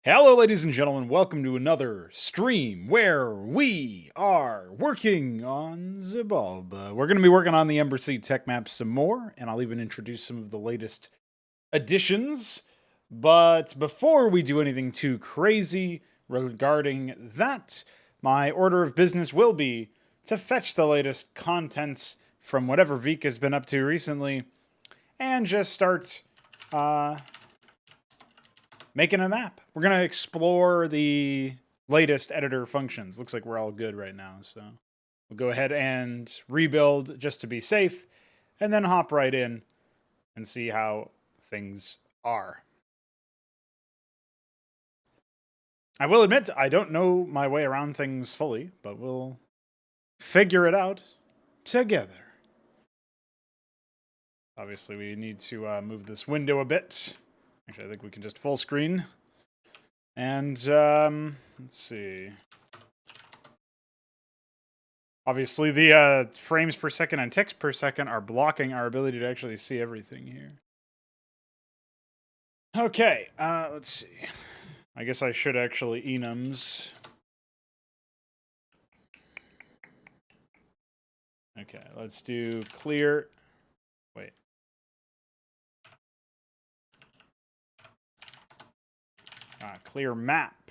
Hello, ladies and gentlemen. Welcome to another stream where we are working on Xibalba. We're going to be working on the Embra Cyt tech map some more, and I'll even introduce some of the latest additions. But before we do anything too crazy regarding that, my order of business will be to fetch the latest contents from whatever Vik has been up to recently, and just start making a map. We're going to explore the latest editor functions. Looks like we're all good right now, so we'll go ahead and rebuild just to be safe, and then hop right in and see how things are. I will admit, I don't know my way around things fully, but we'll figure it out together. Obviously, we need to move this window a bit. Actually, I think we can just full screen. And, let's see. Obviously, the frames per second and ticks per second are blocking our ability to actually see everything here. Okay, let's see. I guess I should actually enums. Okay, let's do clear. Wait. Clear map.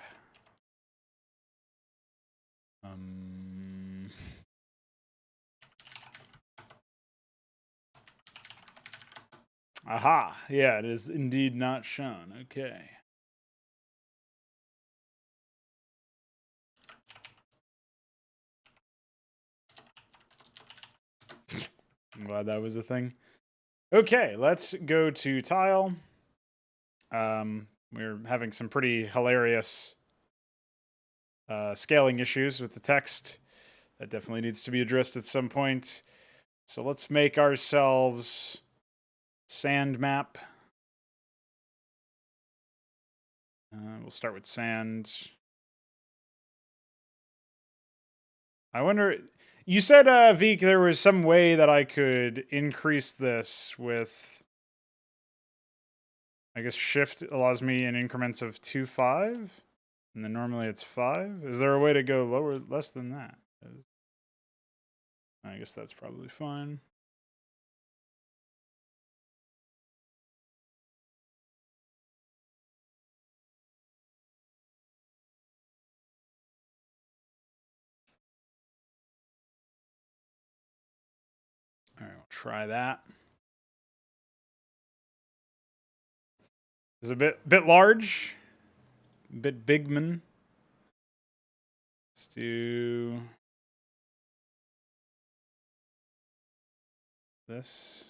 Aha, yeah, it is indeed not shown. Okay. I'm glad that was a thing. Okay, let's go to tile. We're having some pretty hilarious scaling issues with the text. That definitely needs to be addressed at some point. So let's make ourselves sand map. We'll start with sand. I wonder, you said, Vik, there was some way that I could increase this with, I guess shift allows me in increments of 2, 5, and then normally it's 5. Is there a way to go lower, less than that? I guess that's probably fine. All right, we'll try that. It's a bit large, a bit bigman. Let's do this.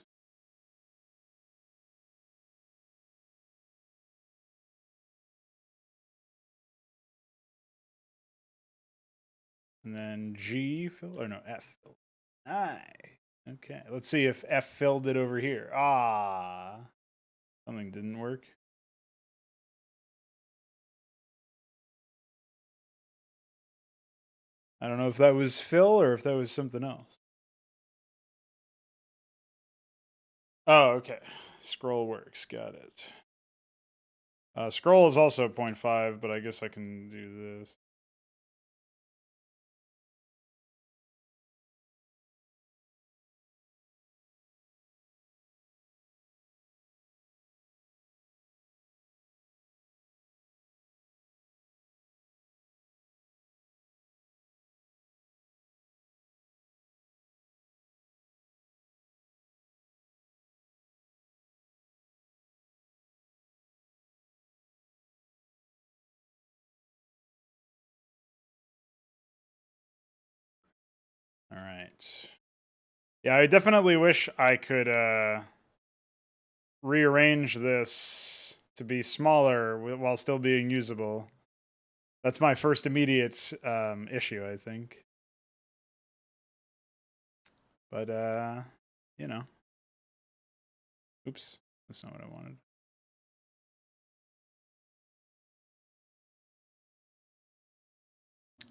And then G fill, or no, F fill. Aye. Okay, let's see if F filled it over here. Ah, something didn't work. I don't know if that was fill or if that was something else. Oh, okay. Scroll works. Got it. Scroll is also 0.5, but I guess I can do this. All right. Yeah, I definitely wish I could rearrange this to be smaller while still being usable. That's my first immediate issue, I think. But, you know. Oops, that's not what I wanted.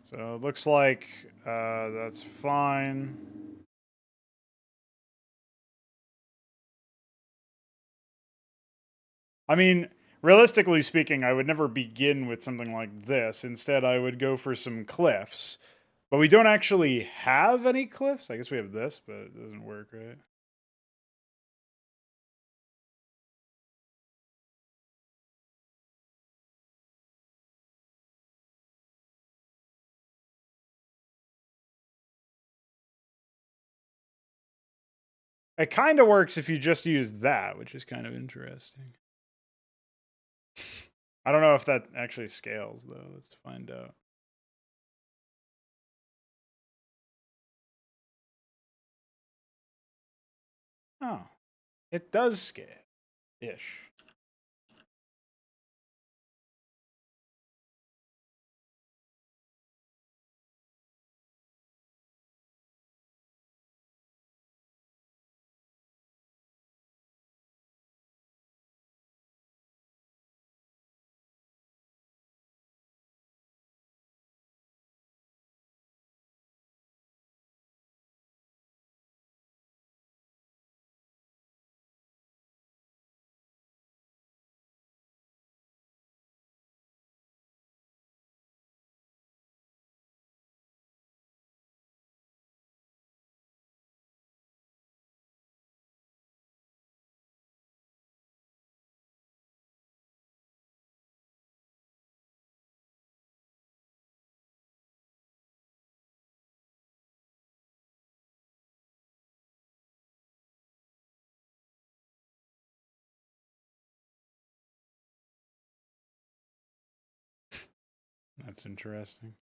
So it looks like that's fine. I mean, Realistically speaking, I would never begin with something like this. Instead, I would go for some cliffs. But we don't actually have any cliffs. I guess we have this, but it doesn't work, right? It kind of works if you just use that, which is kind of interesting. I don't know if that actually scales, though. Let's find out. Oh, it does scale-ish. That's interesting.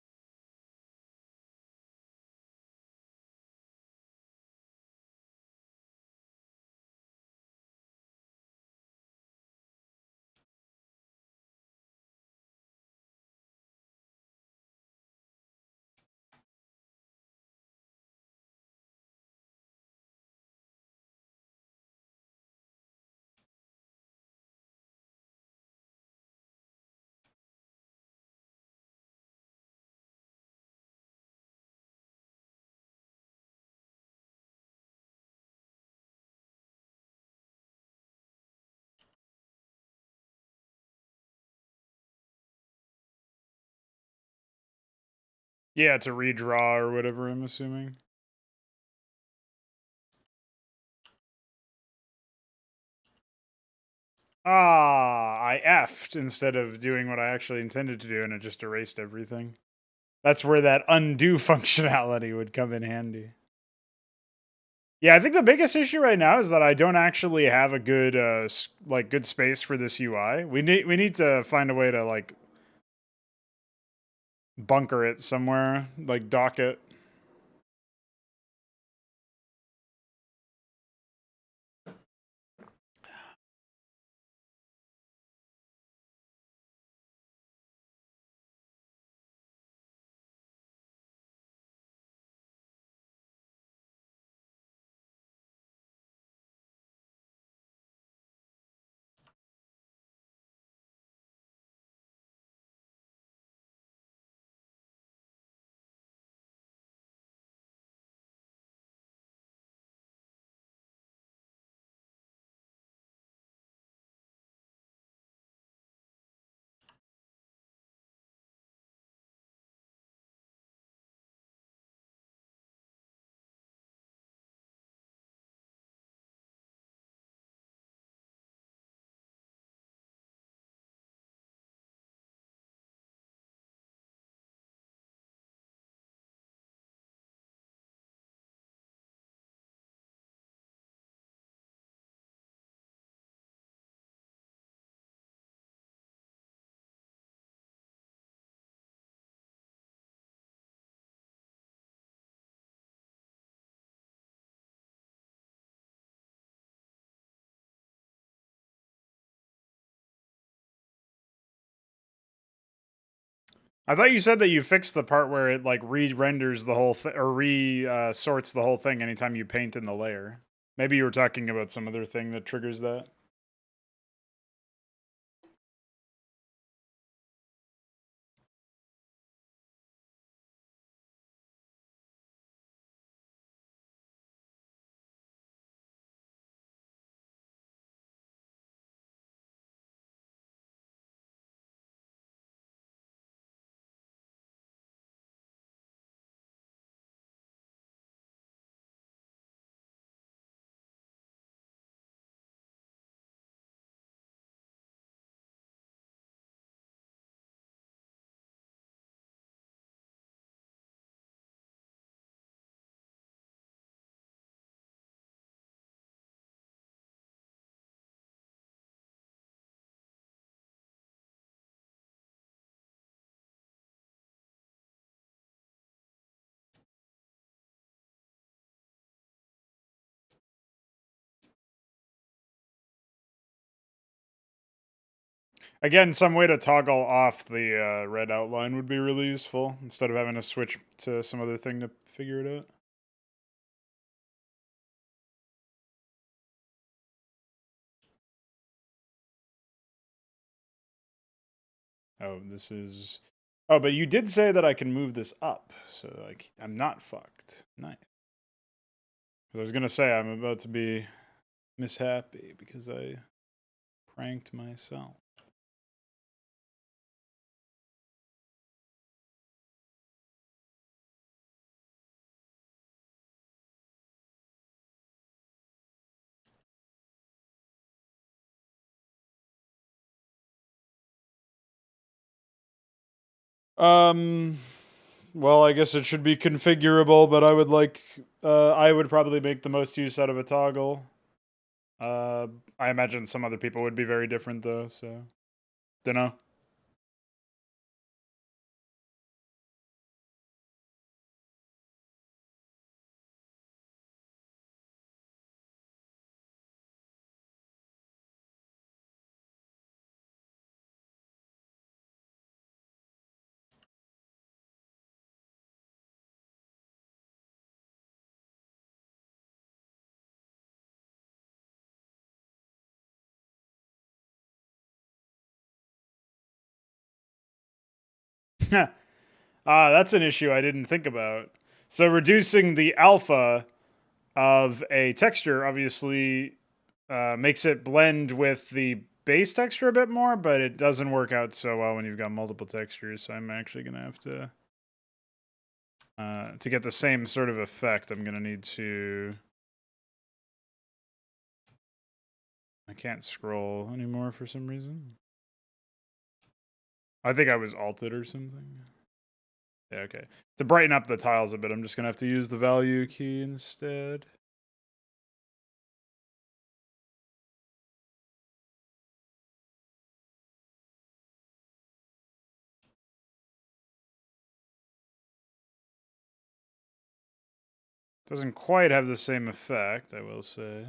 Yeah, to redraw or whatever, I'm assuming. Ah, I effed instead of doing what I actually intended to do, and it just erased everything. That's where that undo functionality would come in handy. Yeah, I think the biggest issue right now is that I don't actually have a good good space for this UI. We need to find a way to like bunker it somewhere, like dock it. I thought you said that you fixed the part where it like re-renders the whole thing or sorts the whole thing anytime you paint in the layer. Maybe you were talking about some other thing that triggers that. Again, some way to toggle off the red outline would be really useful instead of having to switch to some other thing to figure it out. Oh, this is... Oh, but you did say that I can move this up, so like I'm not fucked. Nice. Because I was gonna say I'm about to be mishappy because I pranked myself. Well, I guess it should be configurable, but I would probably make the most use out of a toggle. I imagine some other people would be very different though, so dunno. That's an issue I didn't think about. So reducing the alpha of a texture obviously makes it blend with the base texture a bit more, but it doesn't work out so well when you've got multiple textures. So I'm actually gonna have to get the same sort of effect. I'm gonna need to... I can't scroll anymore for some reason. I think I was alted or something. Yeah, okay. To brighten up the tiles a bit, I'm just gonna have to use the value key instead. Doesn't quite have the same effect, I will say.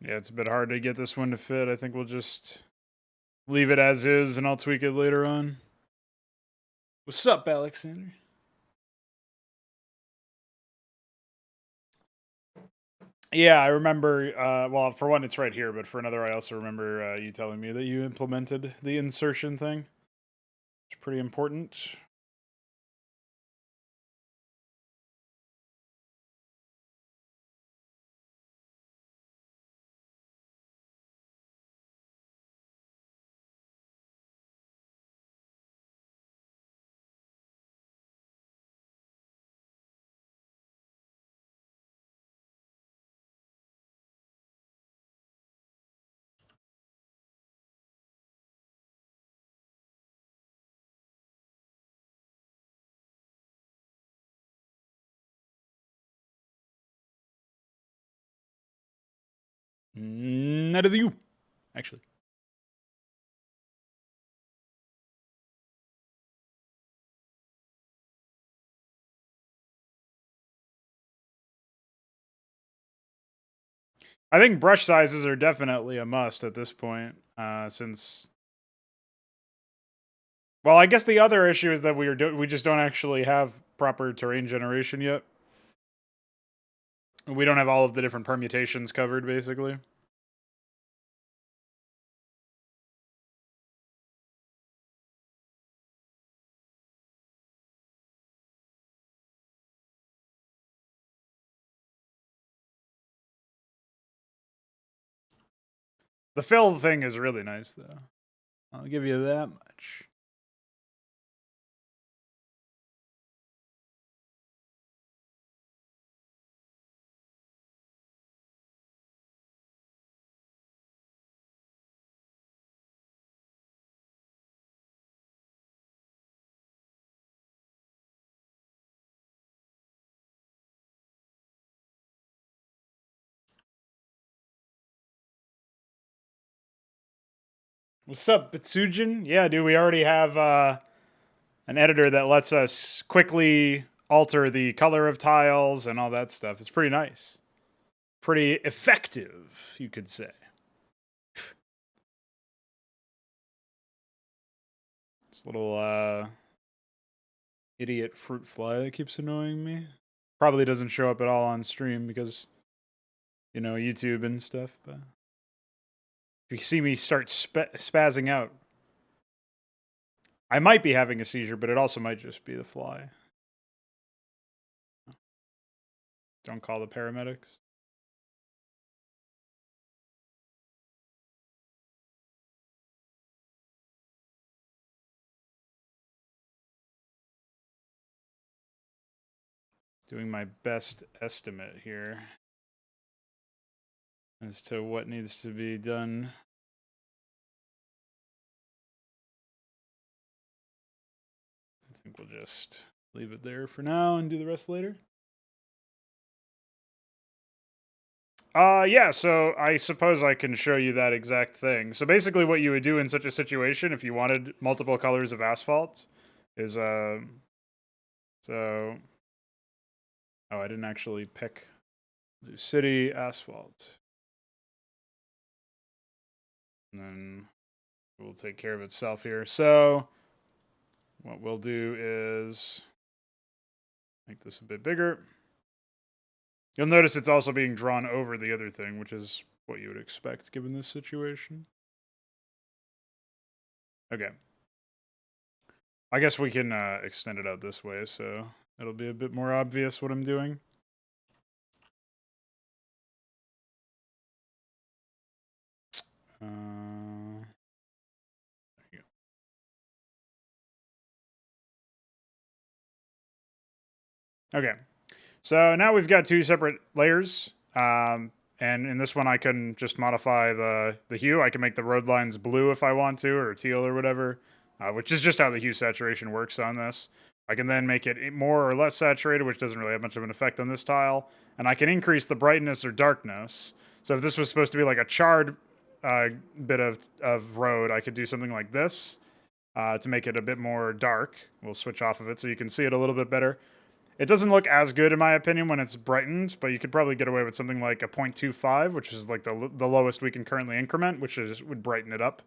Yeah, it's a bit hard to get this one to fit. I think we'll just leave it as is and I'll tweak it later on. What's up, Alexander? Yeah, I remember. Well, for one, it's right here, but for another, I also remember you telling me that you implemented the insertion thing. It's pretty important. Neither do you, actually. I think brush sizes are definitely a must at this point, since... Well, I guess the other issue is that we just don't actually have proper terrain generation yet. We don't have all of the different permutations covered, basically. The fill thing is really nice, though. I'll give you that much. What's up, Bitsujin? Yeah, dude, we already have an editor that lets us quickly alter the color of tiles and all that stuff. It's pretty nice. Pretty effective, you could say. This little idiot fruit fly that keeps annoying me. Probably doesn't show up at all on stream because, you know, YouTube and stuff, but if you see me start spazzing out, I might be having a seizure, but it also might just be the fly. Don't call the paramedics. Doing my best estimate here as to what needs to be done. I think we'll just leave it there for now and do the rest later. Yeah, so I suppose I can show you that exact thing. So basically what you would do in such a situation if you wanted multiple colors of asphalt is, oh, I didn't actually pick the city asphalt. And then it will take care of itself here. So what we'll do is make this a bit bigger. You'll notice it's also being drawn over the other thing, which is what you would expect given this situation. Okay. I guess we can extend it out this way, so it'll be a bit more obvious what I'm doing. There you go. Okay. So now we've got two separate layers. And in this one, I can just modify the hue. I can make the road lines blue if I want to, or teal or whatever, which is just how the hue saturation works on this. I can then make it more or less saturated, which doesn't really have much of an effect on this tile. And I can increase the brightness or darkness. So if this was supposed to be like a charred bit of road, I could do something like this to make it a bit more dark. We'll switch off of it so you can see it a little bit better. It doesn't look as good, in my opinion, when it's brightened, but you could probably get away with something like a 0.25, which is like the lowest we can currently increment, which would brighten it up.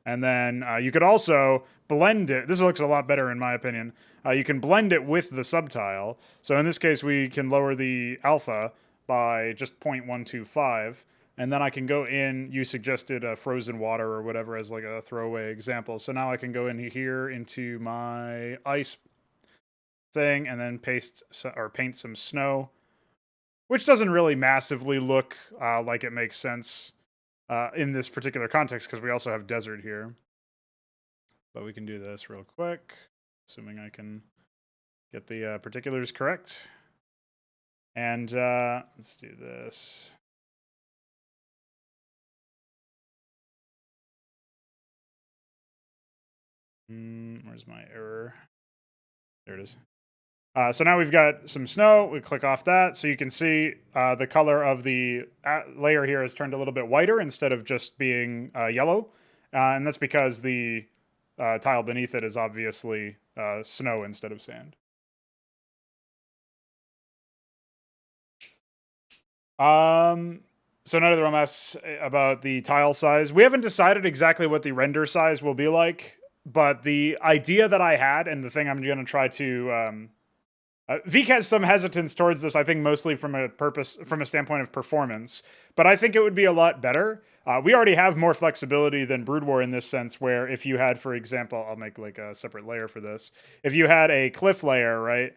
And then you could also blend it. This looks a lot better, in my opinion. You can blend it with the subtile. So in this case, we can lower the alpha by just 0.125. And then I can go in, you suggested frozen water or whatever as like a throwaway example. So now I can go in here into my ice thing and then paint some snow, which doesn't really massively look like it makes sense in this particular context because we also have desert here. But we can do this real quick, assuming I can get the particulars correct. And let's do this. Where's my error? There it is. So now we've got some snow. We click off that. So you can see the color of the layer here has turned a little bit whiter instead of just being yellow. And that's because the tile beneath it is obviously snow instead of sand. So none of the realm asks about the tile size. We haven't decided exactly what the render size will be like, but the idea that I had and the thing I'm going to try to Veek has some hesitance towards this, I think mostly from a standpoint of performance, but I think it would be a lot better. We already have more flexibility than Brood War in this sense, where if you had, for example, I'll make like a separate layer for this. If you had a cliff layer, right?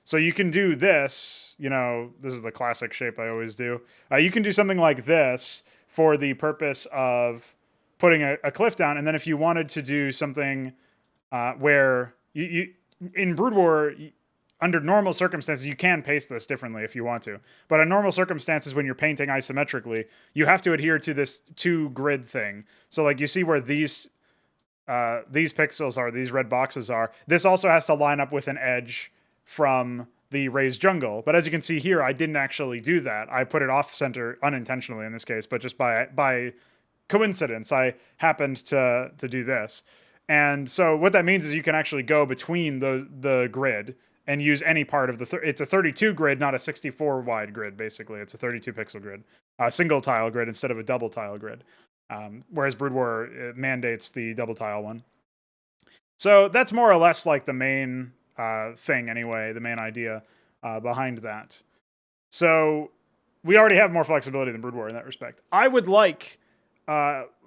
So you can do this, you know, this is the classic shape I always do. You can do something like this for the purpose of putting a cliff down, and then if you wanted to do something where you in Brood War, under normal circumstances, you can paste this differently if you want to. But in normal circumstances, when you're painting isometrically, you have to adhere to this two grid thing. So like you see where these pixels are, these red boxes are, this also has to line up with an edge from the raised jungle. But as you can see here, I didn't actually do that. I put it off center unintentionally in this case, but just by coincidence. I happened to do this. And so what that means is you can actually go between the grid and use any part of the, it's a 32 grid, not a 64 wide grid, basically. It's a 32 pixel grid, a single tile grid instead of a double tile grid. Whereas Brood War mandates the double tile one. So that's more or less like the main thing anyway, the main idea behind that. So we already have more flexibility than Brood War in that respect. I would like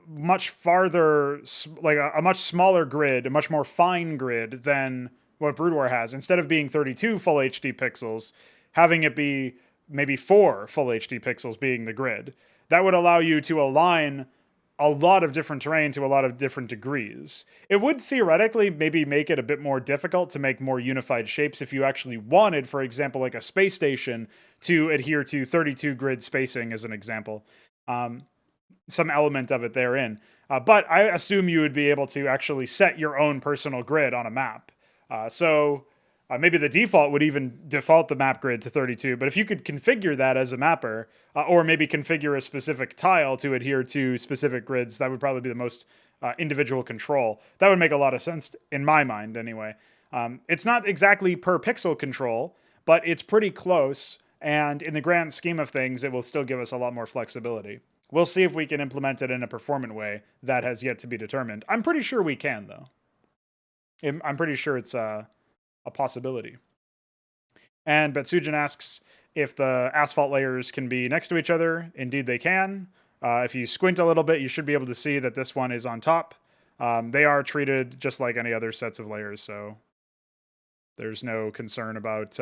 much farther, like a much smaller grid, a much more fine grid than what Brood War has. Instead of being 32 full HD pixels, having it be maybe 4 full HD pixels being the grid. That would allow you to align a lot of different terrain to a lot of different degrees. It would theoretically maybe make it a bit more difficult to make more unified shapes if you actually wanted, for example, like a space station to adhere to 32 grid spacing as an example. Some element of it therein. But I assume you would be able to actually set your own personal grid on a map. So maybe the default would even default the map grid to 32, but if you could configure that as a mapper, or maybe configure a specific tile to adhere to specific grids, that would probably be the most individual control. That would make a lot of sense in my mind anyway. It's not exactly per pixel control, but it's pretty close, and in the grand scheme of things, it will still give us a lot more flexibility. We'll see if we can implement it in a performant way. That has yet to be determined. I'm pretty sure we can, though. I'm pretty sure it's a possibility. And Betsujin asks if the asphalt layers can be next to each other. Indeed, they can. If you squint a little bit, you should be able to see that this one is on top. They are treated just like any other sets of layers, so there's no concern about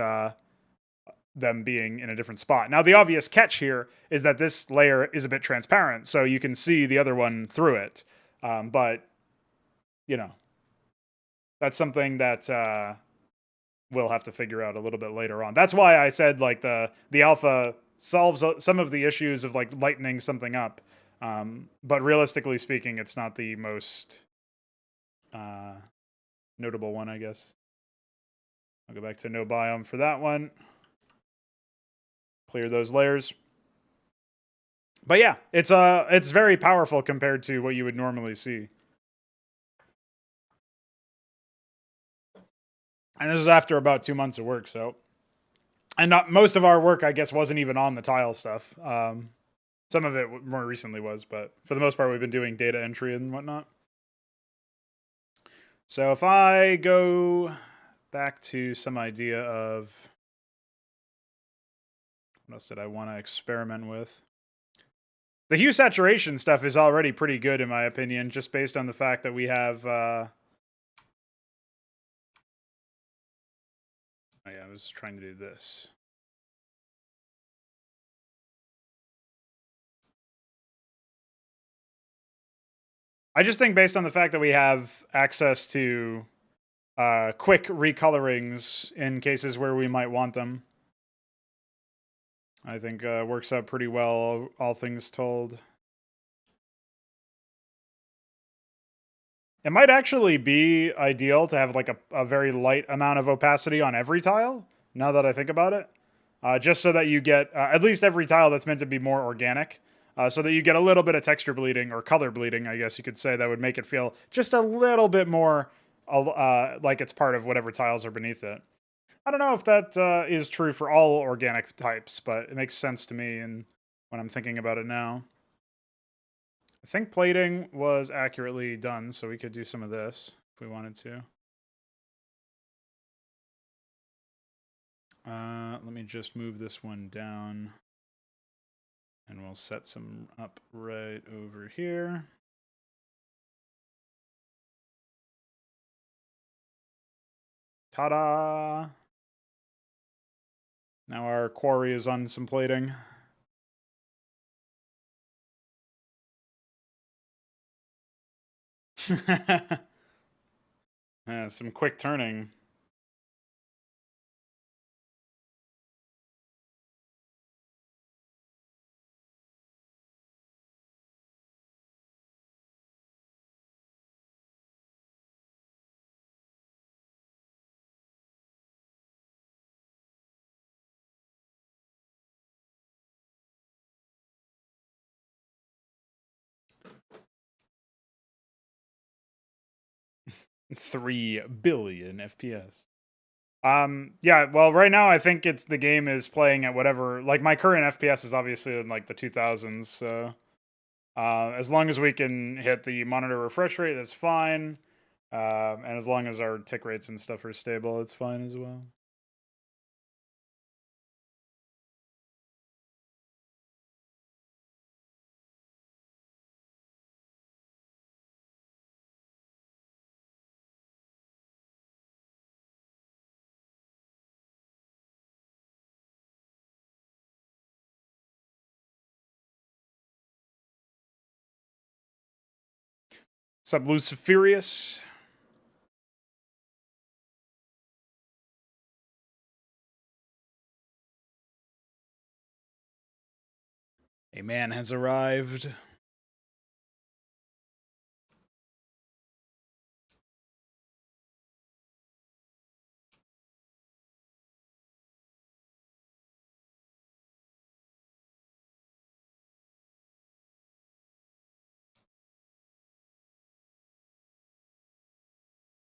them being in a different spot. Now, the obvious catch here is that this layer is a bit transparent, so you can see the other one through it. But, you know, that's something that we'll have to figure out a little bit later on. That's why I said, like, the alpha solves some of the issues of, like, lightening something up. But realistically speaking, it's not the most notable one, I guess. I'll go back to no biome for that one. Clear those layers. But yeah, it's very powerful compared to what you would normally see. And this is after about 2 months of work, so. And not most of our work, I guess, wasn't even on the tile stuff. Some of it more recently was, but for the most part, we've been doing data entry and whatnot. So if I go back to some idea of what else did I want to experiment with? The hue saturation stuff is already pretty good, in my opinion, just based on the fact that we have... oh yeah, I was trying to do this. I just think based on the fact that we have access to quick recolorings in cases where we might want them, I think works out pretty well, all things told. It might actually be ideal to have like a very light amount of opacity on every tile, now that I think about it. Just so that you get at least every tile that's meant to be more organic. So that you get a little bit of texture bleeding, or color bleeding, I guess you could say. That would make it feel just a little bit more like it's part of whatever tiles are beneath it. I don't know if that is true for all organic types, but it makes sense to me and when I'm thinking about it now. I think plating was accurately done, so we could do some of this if we wanted to. Let me just move this one down. And we'll set some up right over here. Ta-da! Now our quarry is on some plating. Yeah, some quick turning. 3 billion FPS. Yeah, well, right now I think the game is playing at whatever, like my current FPS is obviously in like the 2000s, so as long as we can hit the monitor refresh rate, that's fine. And as long as our tick rates and stuff are stable, it's fine as well. What's up, Luciferius? A man has arrived.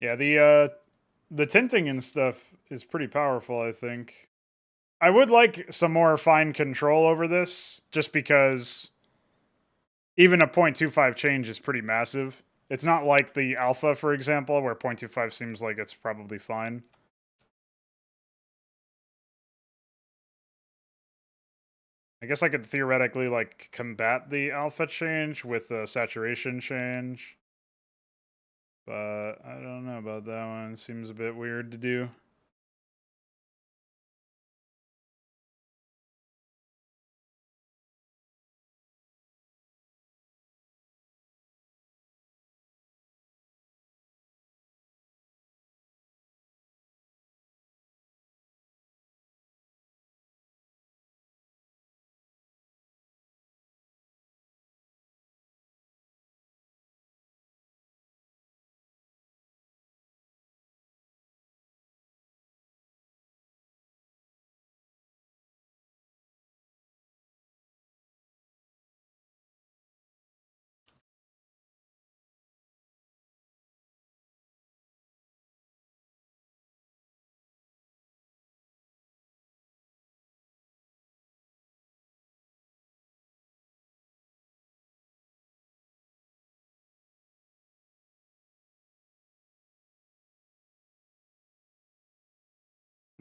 Yeah, the tinting and stuff is pretty powerful, I think. I would like some more fine control over this, just because even a 0.25 change is pretty massive. It's not like the alpha, for example, where 0.25 seems like it's probably fine. I guess I could theoretically, like, combat the alpha change with a saturation change. But I don't know about that one. It seems a bit weird to do.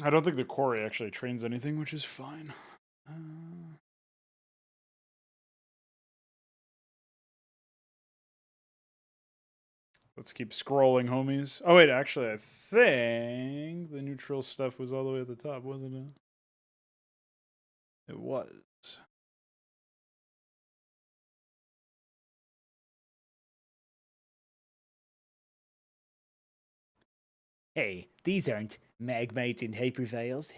I don't think the quarry actually trains anything, which is fine. Let's keep scrolling, homies. Oh, wait, actually, I think the neutral stuff was all the way at the top, wasn't it? It was. Hey, these aren't magmite hypervials.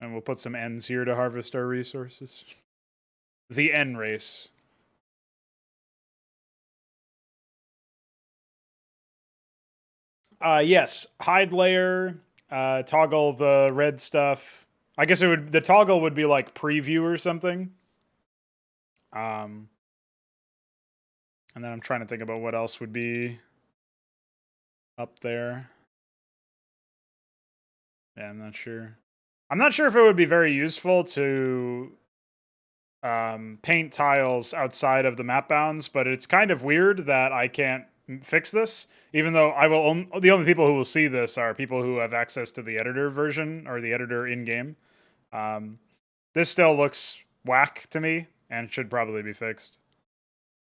And we'll put some N's here to harvest our resources. The N race. Yes, hide layer, toggle the red stuff. I guess the toggle would be like preview or something. And then I'm trying to think about what else would be up there. Yeah, I'm not sure. I'm not sure if it would be very useful to paint tiles outside of the map bounds, but it's kind of weird that I can't fix this, even though the only people who will see this are people who have access to the editor version or the editor in-game. This still looks whack to me and should probably be fixed.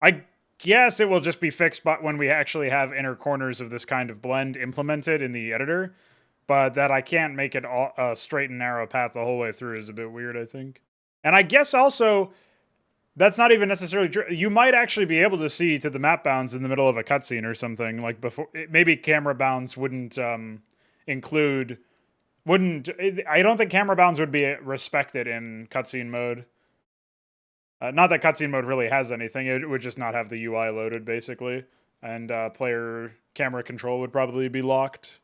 I guess it will just be fixed but when we actually have inner corners of this kind of blend implemented in the editor, but that I can't make it all, a straight and narrow path the whole way through is a bit weird, I think. And I guess also that's not even necessarily true. You might actually be able to see to the map bounds in the middle of a cutscene or something. Like before, maybe camera bounds wouldn't include. Wouldn't I don't think camera bounds would be respected in cutscene mode. Not that cutscene mode really has anything. It would just not have the UI loaded, basically, and player camera control would probably be locked.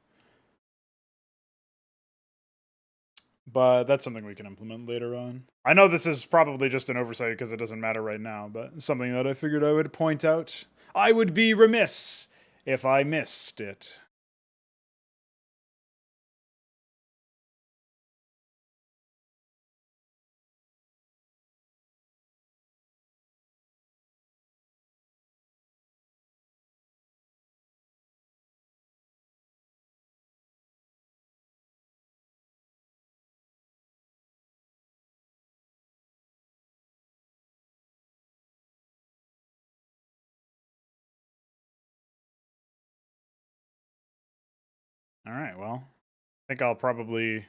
But that's something we can implement later on. I know this is probably just an oversight because it doesn't matter right now, but something that I figured I would point out. I would be remiss if I missed it. All right, well, I think I'll probably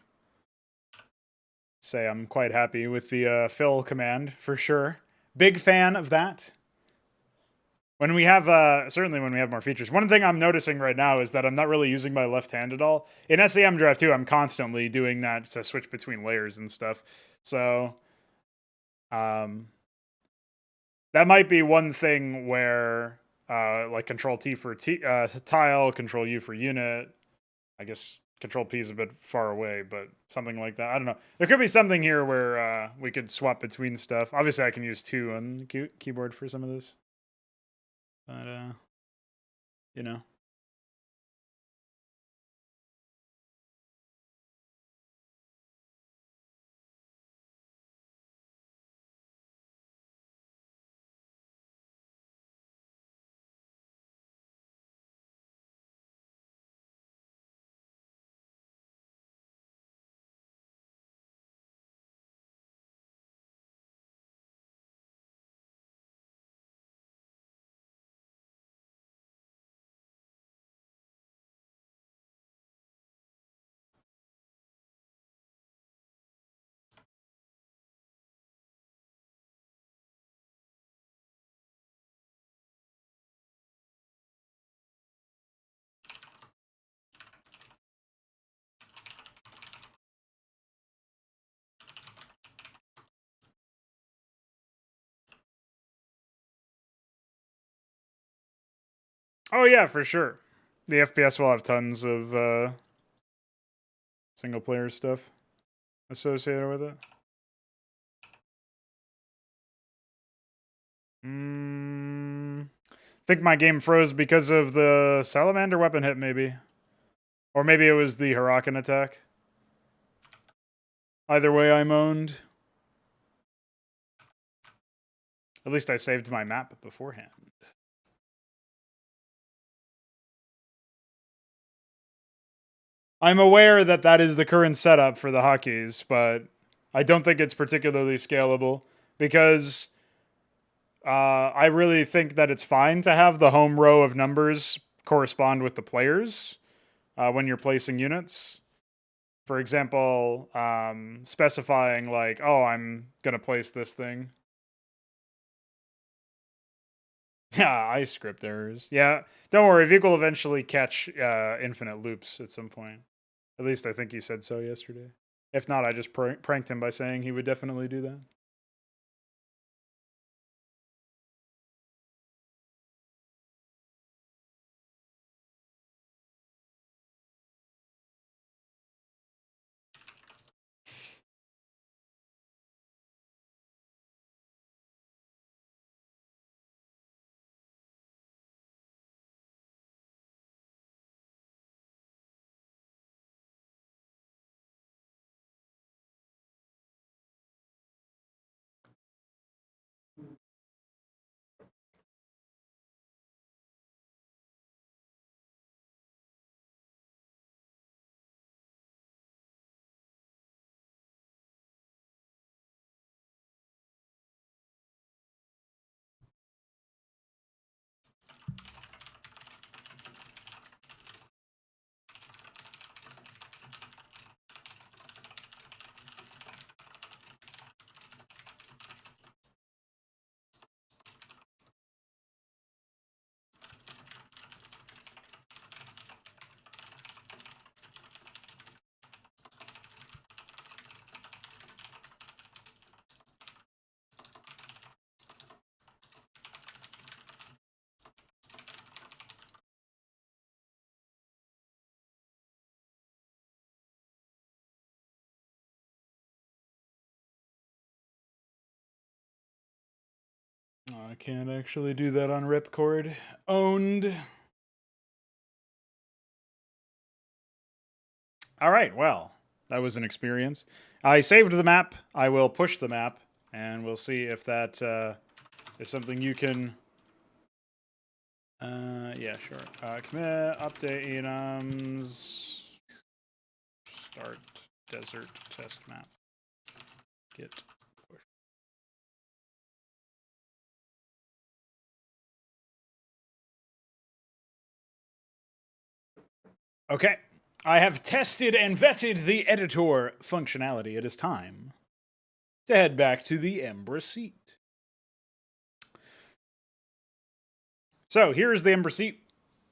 say I'm quite happy with the fill command for sure. Big fan of that. When we have, certainly when we have more features. One thing I'm noticing right now is that I'm not really using my left hand at all. In SAM Draft 2, I'm constantly doing that to switch between layers and stuff. So, that might be one thing where, like Control T for tile, Control U for unit. I guess Control P is a bit far away, but something like that. I don't know. There could be something here where we could swap between stuff. Obviously, I can use 2 on the keyboard for some of this. But, you know. Oh yeah, for sure. The FPS will have tons of single player stuff associated with it. I think my game froze because of the salamander weapon hit, maybe. Or maybe it was the Huracan attack. Either way, I'm owned. At least I saved my map beforehand. I'm aware that that is the current setup for the hotkeys, but I don't think it's particularly scalable because I really think that it's fine to have the home row of numbers correspond with the players when you're placing units. For example, specifying like, oh, I'm gonna place this thing. Yeah, I script errors. Yeah, don't worry. Vic will eventually catch infinite loops at some point. At least I think he said so yesterday. If not, I just pranked him by saying he would definitely do that. Oh, I can't actually do that on ripcord. Owned. All right, well, that was an experience. I saved the map. I will push the map, and we'll see if that is something you can... yeah, sure. Commit, update enums, start desert test map, git push. Okay, I have tested and vetted the editor functionality. It is time to head back to the Embra Cyt. So here's the Embra Cyt.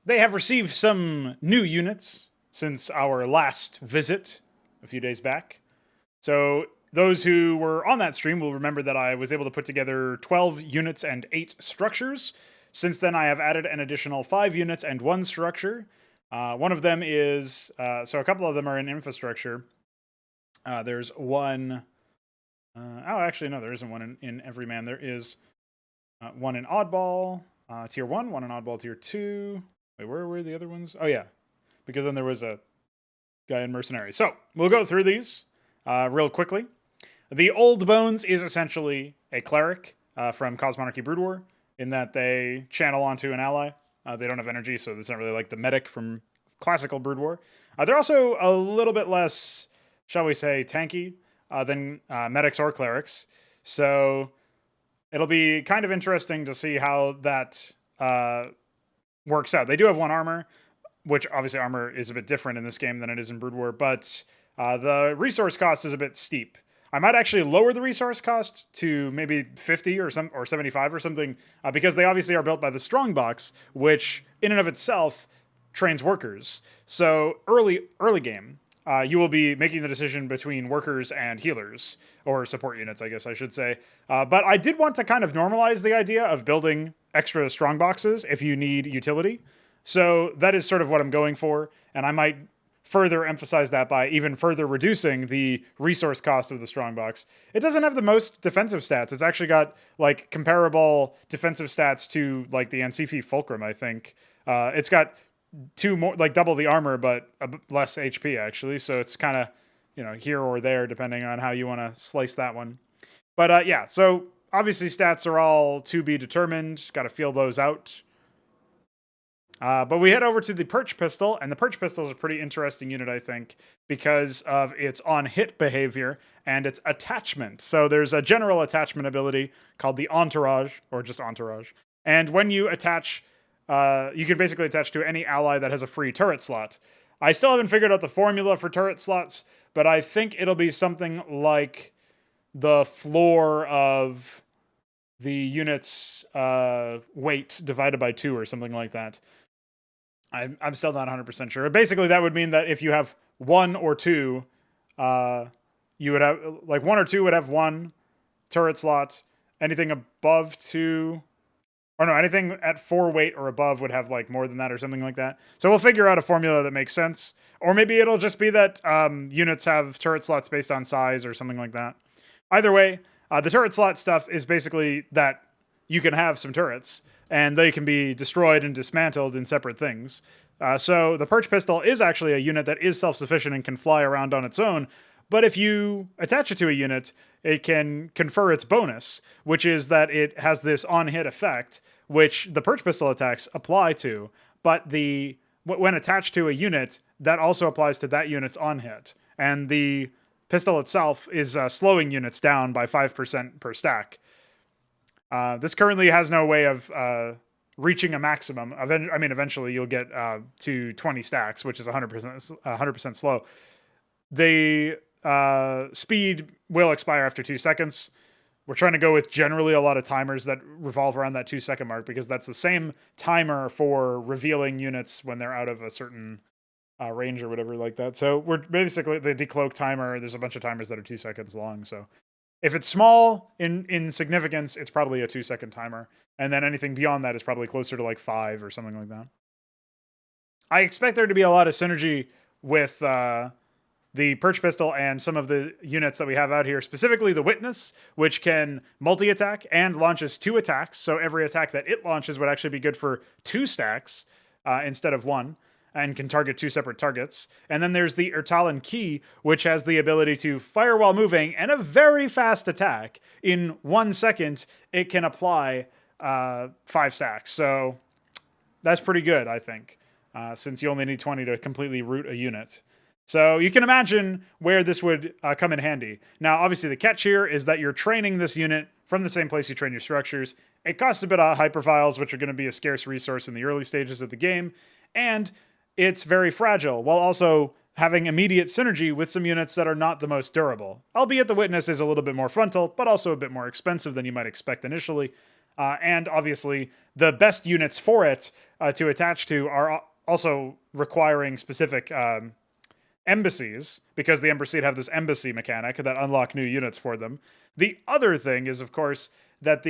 They have received some new units since our last visit a few days back. So those who were on that stream will remember that I was able to put together 12 units and 8 structures. Since then, I have added an additional 5 units and 1 structure. One of them is, so a couple of them are in infrastructure. There's one, oh, actually, no, there isn't one in Everyman. There is one in Oddball, Tier 1, one in Oddball Tier 2. Wait, where were the other ones? Oh, yeah, because then there was a guy in Mercenary. So, we'll go through these real quickly. The Old Bones is essentially a cleric from Cosmonarchy Brood War, in that they channel onto an ally. They don't have energy, so it's not really like the medic from classical Brood War. They're also a little bit less, shall we say, tanky than medics or clerics. So it'll be kind of interesting to see how that works out. They do have 1 armor, which obviously armor is a bit different in this game than it is in Brood War, but the resource cost is a bit steep. I might actually lower the resource cost to maybe 50 or 75 or something, because they obviously are built by the Strongbox, which in and of itself trains workers. So early game, you will be making the decision between workers and healers, or support units, I guess I should say. But I did want to kind of normalize the idea of building extra Strongboxes if you need utility. So that is sort of what I'm going for, and I might further emphasize that by even further reducing the resource cost of the Strongbox. It doesn't have the most defensive stats. It's actually got like comparable defensive stats to like the Antikythera Fulcrum, I think. It's got 2 more, like double the armor, but less HP actually. So it's kind of, you know, here or there depending on how you want to slice that one. But yeah, so obviously stats are all to be determined. Got to feel those out. But we head over to the Perch Pistol, and the Perch Pistol is a pretty interesting unit, I think, because of its on-hit behavior and its attachment. So there's a general attachment ability called the Entourage, or just Entourage. And when you attach, you can basically attach to any ally that has a free turret slot. I still haven't figured out the formula for turret slots, but I think it'll be something like the floor of the unit's weight divided by 2 or something like that. I'm still not 100% sure. Basically, that would mean that if you have 1 or 2, you would have, like 1 or 2 would have 1 turret slot. Anything above 2, or no, anything at 4 weight or above would have like more than that or something like that. So we'll figure out a formula that makes sense. Or maybe it'll just be that units have turret slots based on size or something like that. Either way, the turret slot stuff is basically that you can have some turrets, and they can be destroyed and dismantled in separate things. So the Perch Pistol is actually a unit that is self-sufficient and can fly around on its own, but if you attach it to a unit, it can confer its bonus, which is that it has this on-hit effect, which the Perch Pistol attacks apply to, but when attached to a unit, that also applies to that unit's on-hit. And the pistol itself is slowing units down by 5% per stack. This currently has no way of reaching a maximum. I mean, eventually you'll get to 20 stacks, which is 100% slow. The speed will expire after 2 seconds. We're trying to go with generally a lot of timers that revolve around that 2-second mark, because that's the same timer for revealing units when they're out of a certain range or whatever like that. So we're basically the decloak timer. There's a bunch of timers that are 2 seconds long. So if it's small in significance, it's probably a 2-second timer. And then anything beyond that is probably closer to like 5 or something like that. I expect there to be a lot of synergy with the Perch Pistol and some of the units that we have out here, specifically the Witness, which can multi-attack and launches 2 attacks. So every attack that it launches would actually be good for 2 stacks instead of 1. and can target 2 separate targets. And then there's the Ertalan Key, which has the ability to fire while moving and a very fast attack. In 1 second, it can apply 5 stacks. So that's pretty good, I think, since you only need 20 to completely root a unit. So you can imagine where this would come in handy. Now, obviously, the catch here is that you're training this unit from the same place you train your structures. It costs a bit of hyperfiles, which are going to be a scarce resource in the early stages of the game, and it's very fragile, while also having immediate synergy with some units that are not the most durable. Albeit the Witness is a little bit more frontal, but also a bit more expensive than you might expect initially. And obviously, the best units for it to attach to are also requiring specific embassies, because the Embra Cyt have this embassy mechanic that unlock new units for them. The other thing is, of course, that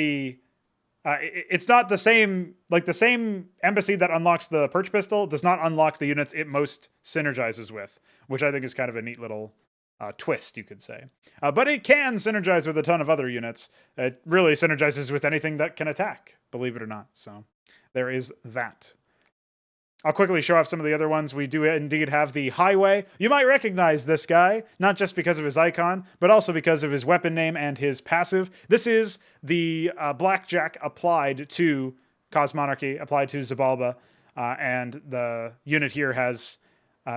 it's not the same, like the same embassy that unlocks the Perch Pistol does not unlock the units it most synergizes with, which I think is kind of a neat little twist, you could say. But it can synergize with a ton of other units. It really synergizes with anything that can attack, believe it or not. So there is that. I'll quickly show off some of the other ones. We do indeed have the Highway. You might recognize this guy, not just because of his icon, but also because of his weapon name and his passive. This is the Blackjack applied to Cosmonarchy, applied to Xibalba, and the unit here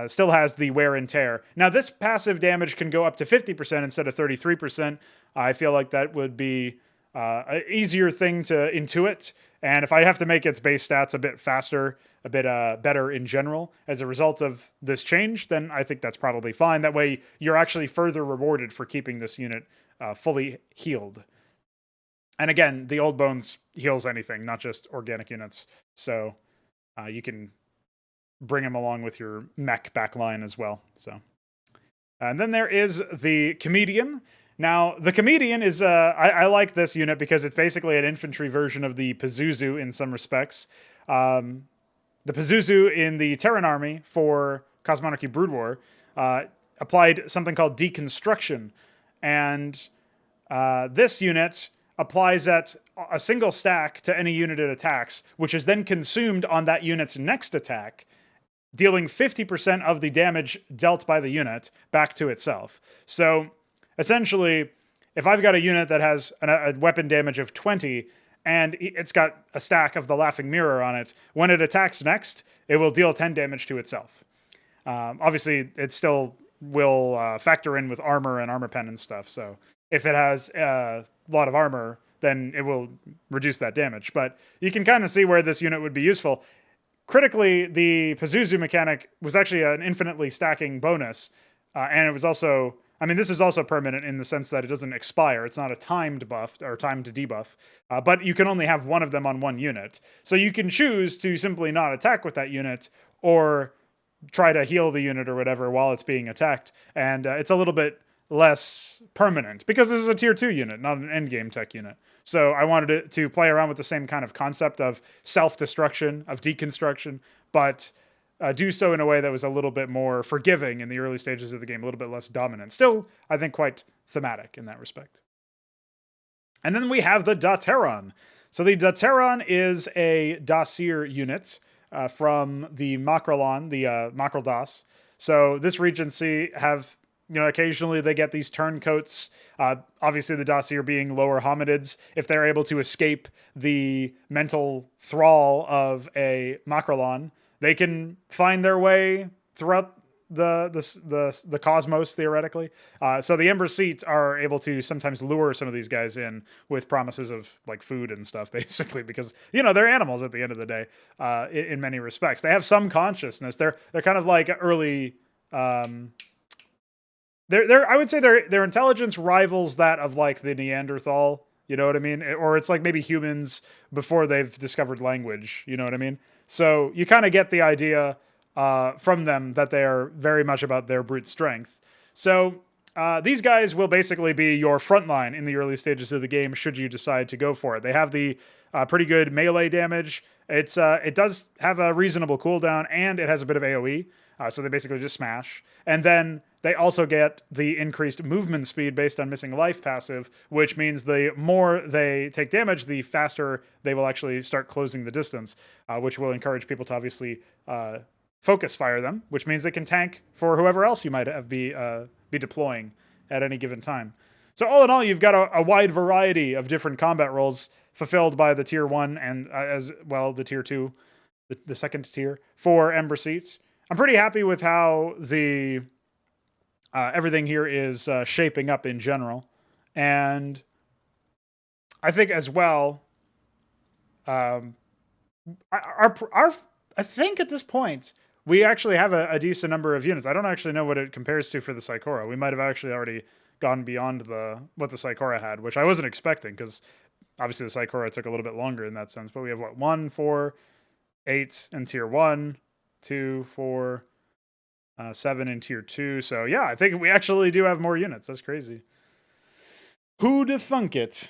still has the Wear and Tear. Now, this passive damage can go up to 50% instead of 33%. I feel like that would be an easier thing to intuit, and if I have to make its base stats a bit faster, a bit better in general as a result of this change, then I think that's probably fine. That way, you're actually further rewarded for keeping this unit fully healed. And again, the Old Bones heals anything, not just organic units. So you can bring them along with your mech backline as well. So, and then there is the Comedian. Now, the Comedian is, I like this unit because it's basically an infantry version of the Pazuzu in some respects. The Pazuzu in the Terran army for Cosmonarchy Brood War applied something called Deconstruction. And this unit applies at a single stack to any unit it attacks, which is then consumed on that unit's next attack, dealing 50% of the damage dealt by the unit back to itself. So essentially, if I've got a unit that has a weapon damage of 20, and it's got a stack of the Laughing Mirror on it, when it attacks next, it will deal 10 damage to itself. Obviously, it still will factor in with armor and armor pen and stuff, so if it has a lot of armor, then it will reduce that damage. But you can kind of see where this unit would be useful. Critically, the Pazuzu mechanic was actually an infinitely stacking bonus, and it was also... I mean, this is also permanent in the sense that it doesn't expire. It's not a timed buff or timed debuff, but you can only have one of them on one unit. So you can choose to simply not attack with that unit or try to heal the unit or whatever while it's being attacked. And it's a little bit less permanent because this is a tier 2 unit, not an endgame tech unit. So I wanted it to play around with the same kind of concept of self-destruction, of deconstruction, but... do so in a way that was a little bit more forgiving in the early stages of the game, a little bit less dominant. Still, I think, quite thematic in that respect. And then we have the Dateron. So the Dateron is a Dacier unit from the Makrolon, the Makrol Das. So this Regency have, occasionally they get these turncoats. Obviously, the Dacier being lower hominids, if they're able to escape the mental thrall of a Makrolon, they can find their way throughout the cosmos, theoretically. So the Embra Cyt are able to sometimes lure some of these guys in with promises of like food and stuff, basically, because they're animals at the end of the day. In many respects, they have some consciousness. They're kind of like early. I would say their intelligence rivals that of like the Neanderthal. You know what I mean? Or it's like maybe humans before they've discovered language. You know what I mean? So you kind of get the idea from them that they are very much about their brute strength. So these guys will basically be your front line in the early stages of the game should you decide to go for it. They have the pretty good melee damage. It does have a reasonable cooldown, and it has a bit of AoE. So they basically just smash. And then they also get the increased movement speed based on missing life passive, which means the more they take damage, the faster they will actually start closing the distance, which will encourage people to obviously focus fire them, which means they can tank for whoever else you might have be deploying at any given time. So all in all, you've got a wide variety of different combat roles fulfilled by the tier 1 and as well the tier 2, the second tier for Embra Cyt. I'm pretty happy with how the everything here is shaping up in general. And I think as well, I think at this point, we actually have a decent number of units. I don't actually know what it compares to for the Psychora. We might have actually already gone beyond what the Psychora had, which I wasn't expecting, because obviously the Psychora took a little bit longer in that sense. But we have, 1, 4, 8 in tier 1, 2, 4, 7 in tier 2. So yeah, I think we actually do have more units. That's crazy. Who'd thunk it?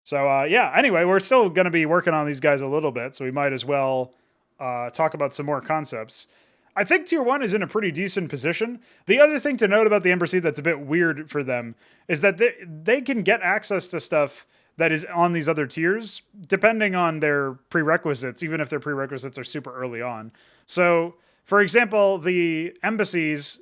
So yeah, anyway, we're still going to be working on these guys a little bit, so we might as well talk about some more concepts. I think tier 1 is in a pretty decent position. The other thing to note about the Embra Cyt that's a bit weird for them is that they can get access to stuff that is on these other tiers, depending on their prerequisites, even if their prerequisites are super early on. So, for example, the embassies,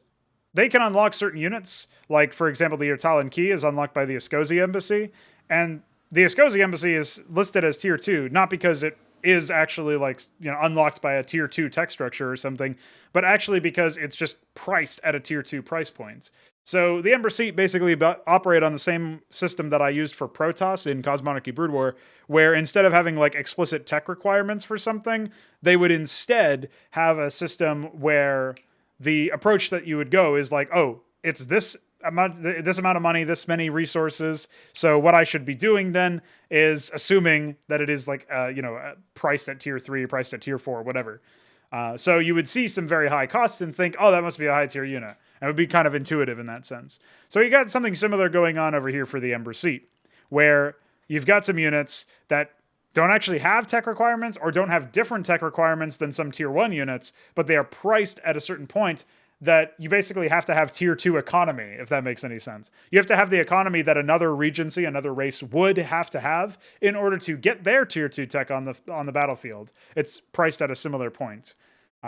they can unlock certain units. Like, for example, the Irtalan Key is unlocked by the Escosi Embassy, and the Escosi Embassy is listed as tier 2, not because it is actually unlocked by a tier 2 tech structure or something, but actually because it's just priced at a tier 2 price point. So the Embra Cyt basically operate on the same system that I used for Protoss in Cosmonarchy Brood War, where instead of having explicit tech requirements for something, they would instead have a system where the approach that you would go is it's this amount of money, this many resources. So what I should be doing then is assuming that it is priced at tier 3, priced at tier 4, whatever. So you would see some very high costs and think, oh, that must be a high tier unit. And it would be kind of intuitive in that sense. So you got something similar going on over here for the Embra Cyt, where you've got some units that don't actually have tech requirements or don't have different tech requirements than some tier 1 units, but they are priced at a certain point that you basically have to have tier 2 economy, if that makes any sense. You have to have the economy that another regency, another race would have to have in order to get their tier 2 tech on the battlefield. It's priced at a similar point.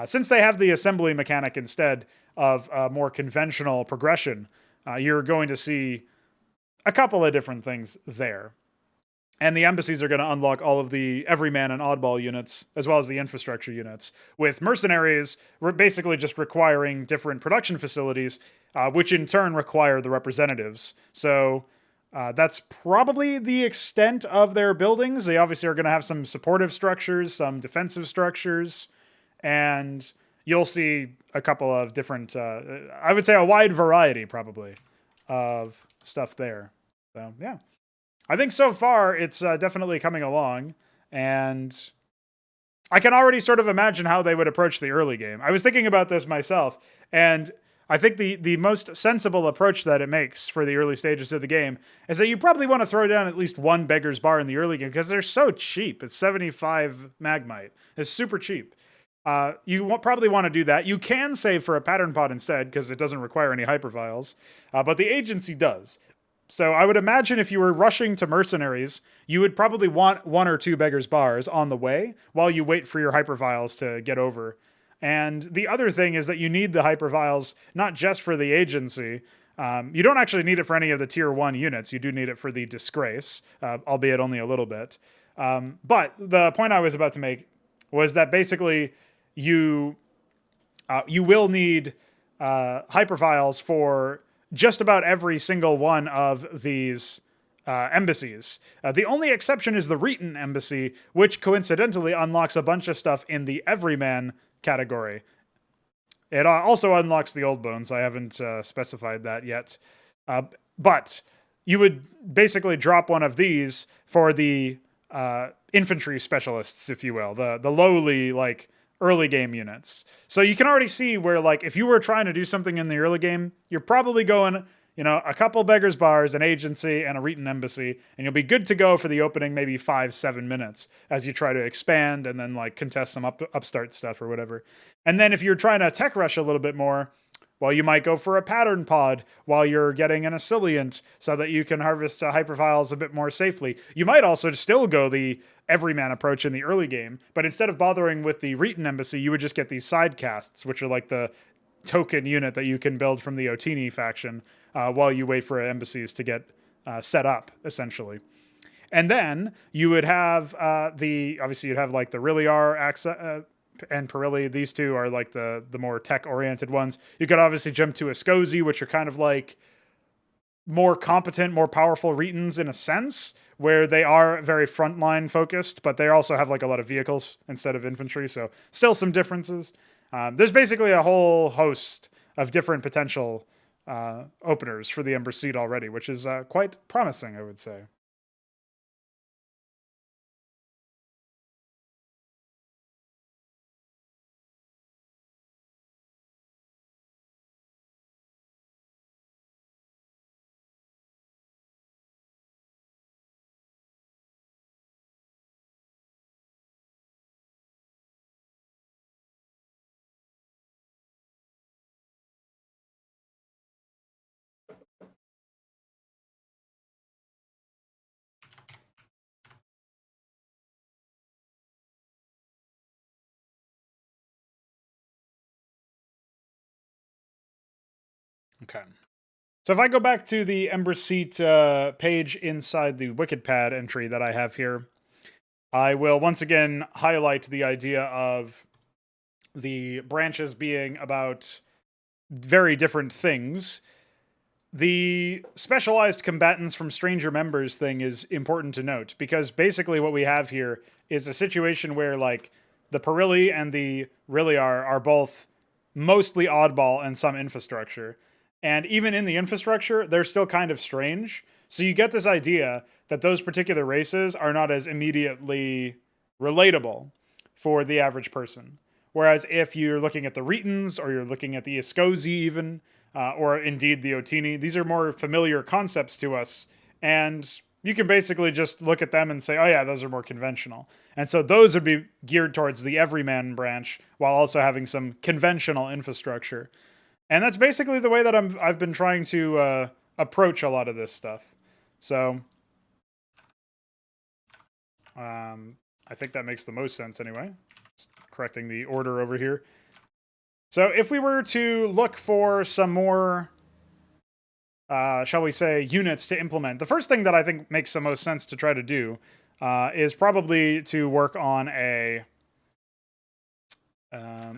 Since they have the assembly mechanic instead of a more conventional progression, you're going to see a couple of different things there. And the embassies are going to unlock all of the everyman and oddball units, as well as the infrastructure units, with mercenaries basically just requiring different production facilities, which in turn require the representatives. So that's probably the extent of their buildings. They obviously are going to have some supportive structures, some defensive structures, and you'll see a couple of different, I would say a wide variety probably of stuff there. So yeah. I think so far it's definitely coming along, and I can already sort of imagine how they would approach the early game. I was thinking about this myself, and I think the most sensible approach that it makes for the early stages of the game is that you probably want to throw down at least one beggar's bar in the early game, because they're so cheap. It's 75 Magmite. It's super cheap. You probably want to do that. You can save for a pattern pod instead, because it doesn't require any hypervials, but the agency does. So I would imagine if you were rushing to mercenaries, you would probably want 1 or 2 beggar's bars on the way while you wait for your hypervials to get over. And the other thing is that you need the hypervials not just for the agency. You don't actually need it for any of the tier 1 units. You do need it for the disgrace, albeit only a little bit. But the point I was about to make was that basically you will need hypervials for just about every single one of these embassies. The only exception is the Reeton Embassy, which coincidentally unlocks a bunch of stuff in the Everyman category. It also unlocks the Old Bones. I haven't specified that yet. But you would basically drop one of these for the infantry specialists, if you will. The lowly, early game units. So you can already see where, if you were trying to do something in the early game, you're probably going, a couple beggar's bars, an agency, and a Reeton Embassy, and you'll be good to go for the opening maybe 5-7 minutes as you try to expand and then contest some upstart stuff or whatever. And then if you're trying to tech rush a little bit more, Well, you might go for a pattern pod while you're getting an Asciliant so that you can harvest hyperfiles a bit more safely. You might also still go the everyman approach in the early game, but instead of bothering with the Reeton Embassy, you would just get these side casts, which are like the token unit that you can build from the Otini faction while you wait for embassies to get set up, essentially. And then you would have obviously you'd have like the Riliar and Perilli. These two are like the more tech-oriented ones. You could obviously jump to Escozi, which are kind of like more competent, more powerful Retons in a sense, where they are very frontline focused, but they also have like a lot of vehicles instead of infantry, so still some differences. There's basically a whole host of different potential openers for the Embra Cyt already, which is quite promising, I would say. Okay. So if I go back to the Embra Cyt page inside the WickedPad entry that I have here, I will once again highlight the idea of the branches being about very different things. The specialized combatants from stranger members thing is important to note, because basically what we have here is a situation where like the Perilli and the Riliar are both mostly oddball and some infrastructure. And even in the infrastructure, they're still kind of strange. So you get this idea that those particular races are not as immediately relatable for the average person. Whereas if you're looking at the Retons, or you're looking at the Escozi even, or indeed the Otini, these are more familiar concepts to us. And you can basically just look at them and say, oh yeah, those are more conventional. And so those would be geared towards the everyman branch, while also having some conventional infrastructure. And that's basically the way that I've been trying to approach a lot of this stuff. So I think that makes the most sense anyway. Just correcting the order over here. So if we were to look for some more, shall we say, units to implement, the first thing that I think makes the most sense to try to do is probably to work on a...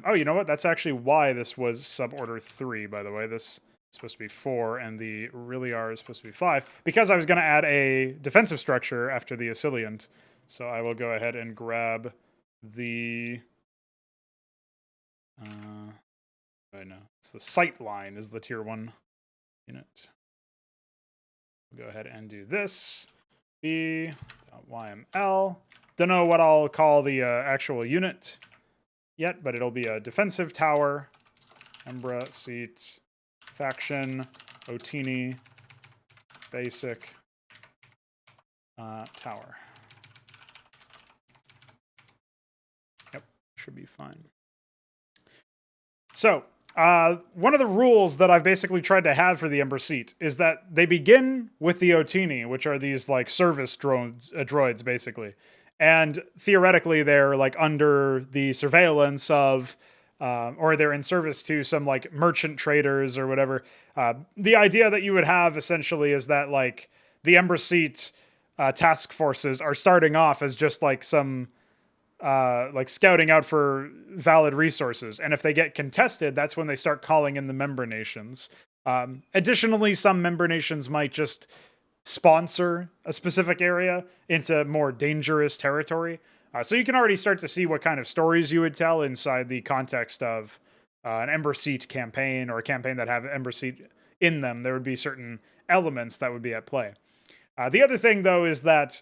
oh, you know what? That's actually why this was suborder 3, by the way. This is supposed to be 4, and the Riliar is supposed to be 5, because I was going to add a defensive structure after the Asciliant. So I will go ahead and grab the... I know. It's the sight line is the tier 1 unit. We'll go ahead and do this. B.yml. Don't know what I'll call the actual unit yet, but it'll be a defensive tower, Embra Cyt, faction, Otini, basic, tower. Yep, should be fine. So, one of the rules that I've basically tried to have for the Embra Cyt is that they begin with the Otini, which are these like service droids basically. And theoretically, they're like under the surveillance of, or they're in service to some like merchant traders or whatever. The idea that you would have essentially is that like the Embra Cyt task forces are starting off as just like some like scouting out for valid resources. And if they get contested, that's when they start calling in the member nations. Additionally, some member nations might just sponsor a specific area into more dangerous territory. So you can already start to see what kind of stories you would tell inside the context of an Embra Cyt campaign, or a campaign that have Embra Cyt in them. There would be certain elements that would be at play. The other thing, though, is that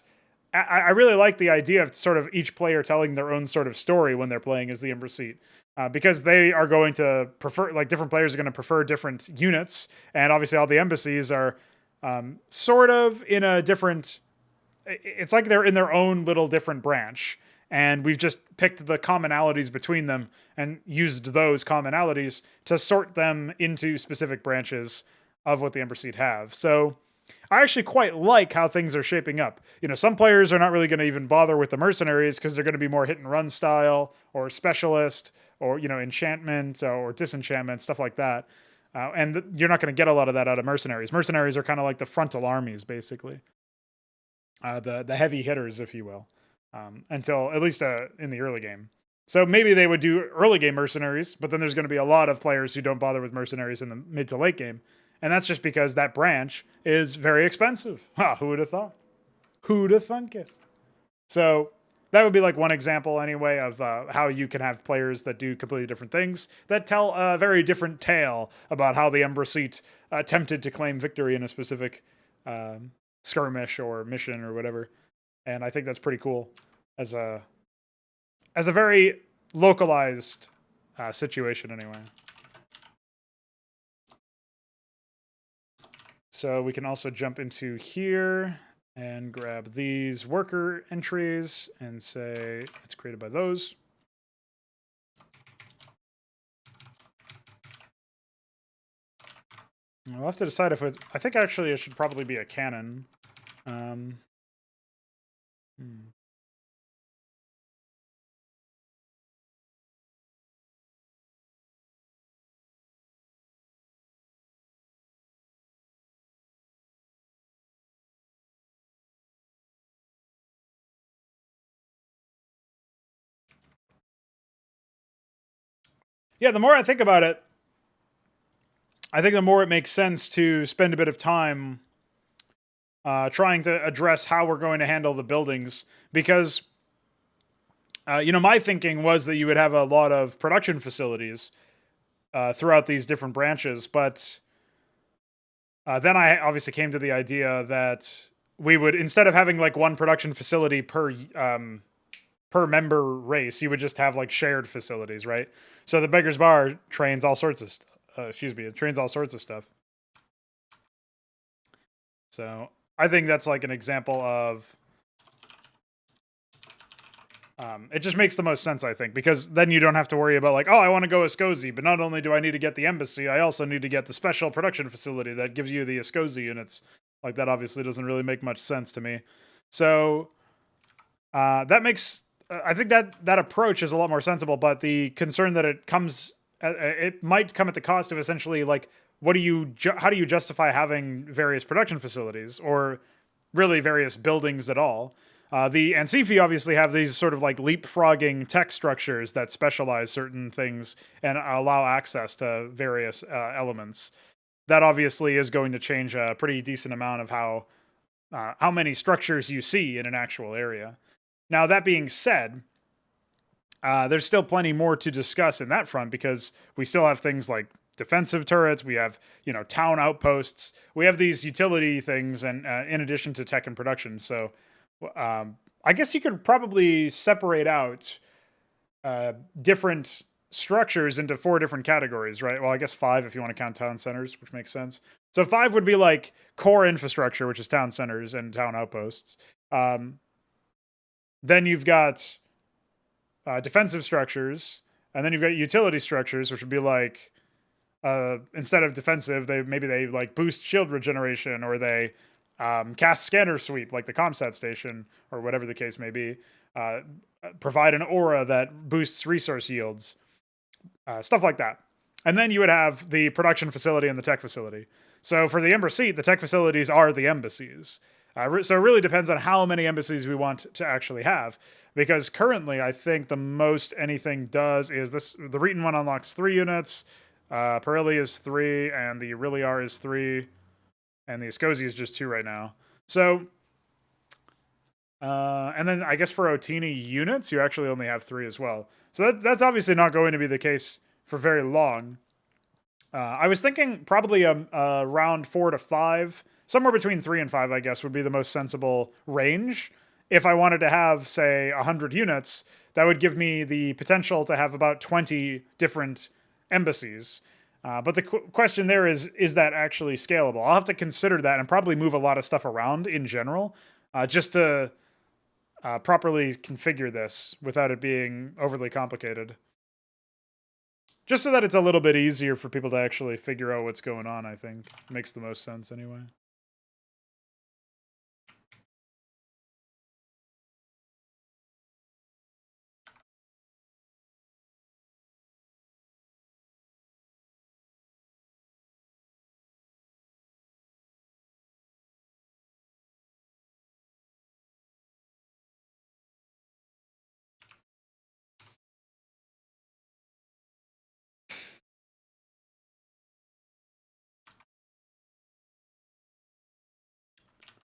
I really like the idea of sort of each player telling their own sort of story when they're playing as the Embra Cyt. Because they are going to prefer, like different players are going to prefer different units, and obviously all the embassies are sort of in a different... It's like they're in their own little different branch. and we've just picked the commonalities between them and used those commonalities to sort them into specific branches of what the Embra Cyt have. So I actually quite like how things are shaping up. Some players are not really going to even bother with the mercenaries because they're going to be more hit and run style or specialist or, enchantment or disenchantment, stuff like that. And you're not going to get a lot of that out of mercenaries. Mercenaries are kind of like the frontal armies, basically. The heavy hitters, if you will, until at least in the early game. So maybe they would do early game mercenaries, but then there's going to be a lot of players who don't bother with mercenaries in the mid to late game. And that's just because that branch is very expensive. Who would have thought? Who'd have thunk it? So that would be like one example anyway of how you can have players that do completely different things that tell a very different tale about how the Embra Cyt attempted to claim victory in a specific skirmish or mission or whatever. And I think that's pretty cool as a very localized situation anyway. So we can also jump into here and grab these worker entries and say it's created by those. We'll have to decide if it's... I think actually it should probably be a cannon. Yeah, the more I think about it, I think the more it makes sense to spend a bit of time trying to address how we're going to handle the buildings. Because, my thinking was that you would have a lot of production facilities throughout these different branches. But then I obviously came to the idea that we would, instead of having like one production facility per member race, you would just have like shared facilities, right? So the Beggar's Bar trains all sorts of it trains all sorts of stuff. So I think that's like an example of it just makes the most sense, I think, because then you don't have to worry about like, oh, I want to go Ascosi, but not only do I need to get the embassy, I also need to get the special production facility that gives you the Ascosi units. Like, that obviously doesn't really make much sense to me. So that makes... I think that approach is a lot more sensible, but the concern that it might come at the cost of essentially like, how do you justify having various production facilities or really various buildings at all? The Antikythera obviously have these sort of like leapfrogging tech structures that specialize certain things and allow access to various elements. That obviously is going to change a pretty decent amount of how many structures you see in an actual area. Now, that being said, there's still plenty more to discuss in that front because we still have things like defensive turrets. We have, town outposts. We have these utility things, and in addition to tech and production. So I guess you could probably separate out different structures into 4 different categories, right? Well, I guess 5 if you want to count town centers, which makes sense. So 5 would be like core infrastructure, which is town centers and town outposts. Then you've got defensive structures, and then you've got utility structures, which would be like, instead of defensive, maybe they like boost shield regeneration, or they cast scanner sweep, like the Comsat station, or whatever the case may be. Provide an aura that boosts resource yields, stuff like that. And then you would have the production facility and the tech facility. So for the Embra Cyt, the tech facilities are the embassies. So it really depends on how many embassies we want to actually have. Because currently, I think the most anything does is this: the Reeton one unlocks 3 units, Pirelli is 3, and the Rilliar is 3, and the Ascosi is just 2 right now. So, and then I guess for Otini units, you actually only have 3 as well. So that's obviously not going to be the case for very long. I was thinking probably around 4 to 5. Somewhere between 3 and 5, I guess, would be the most sensible range. If I wanted to have, say, 100 units, that would give me the potential to have about 20 different embassies. But the question there is that actually scalable? I'll have to consider that and probably move a lot of stuff around in general, just to properly configure this without it being overly complicated. Just so that it's a little bit easier for people to actually figure out what's going on, I think. Makes the most sense anyway.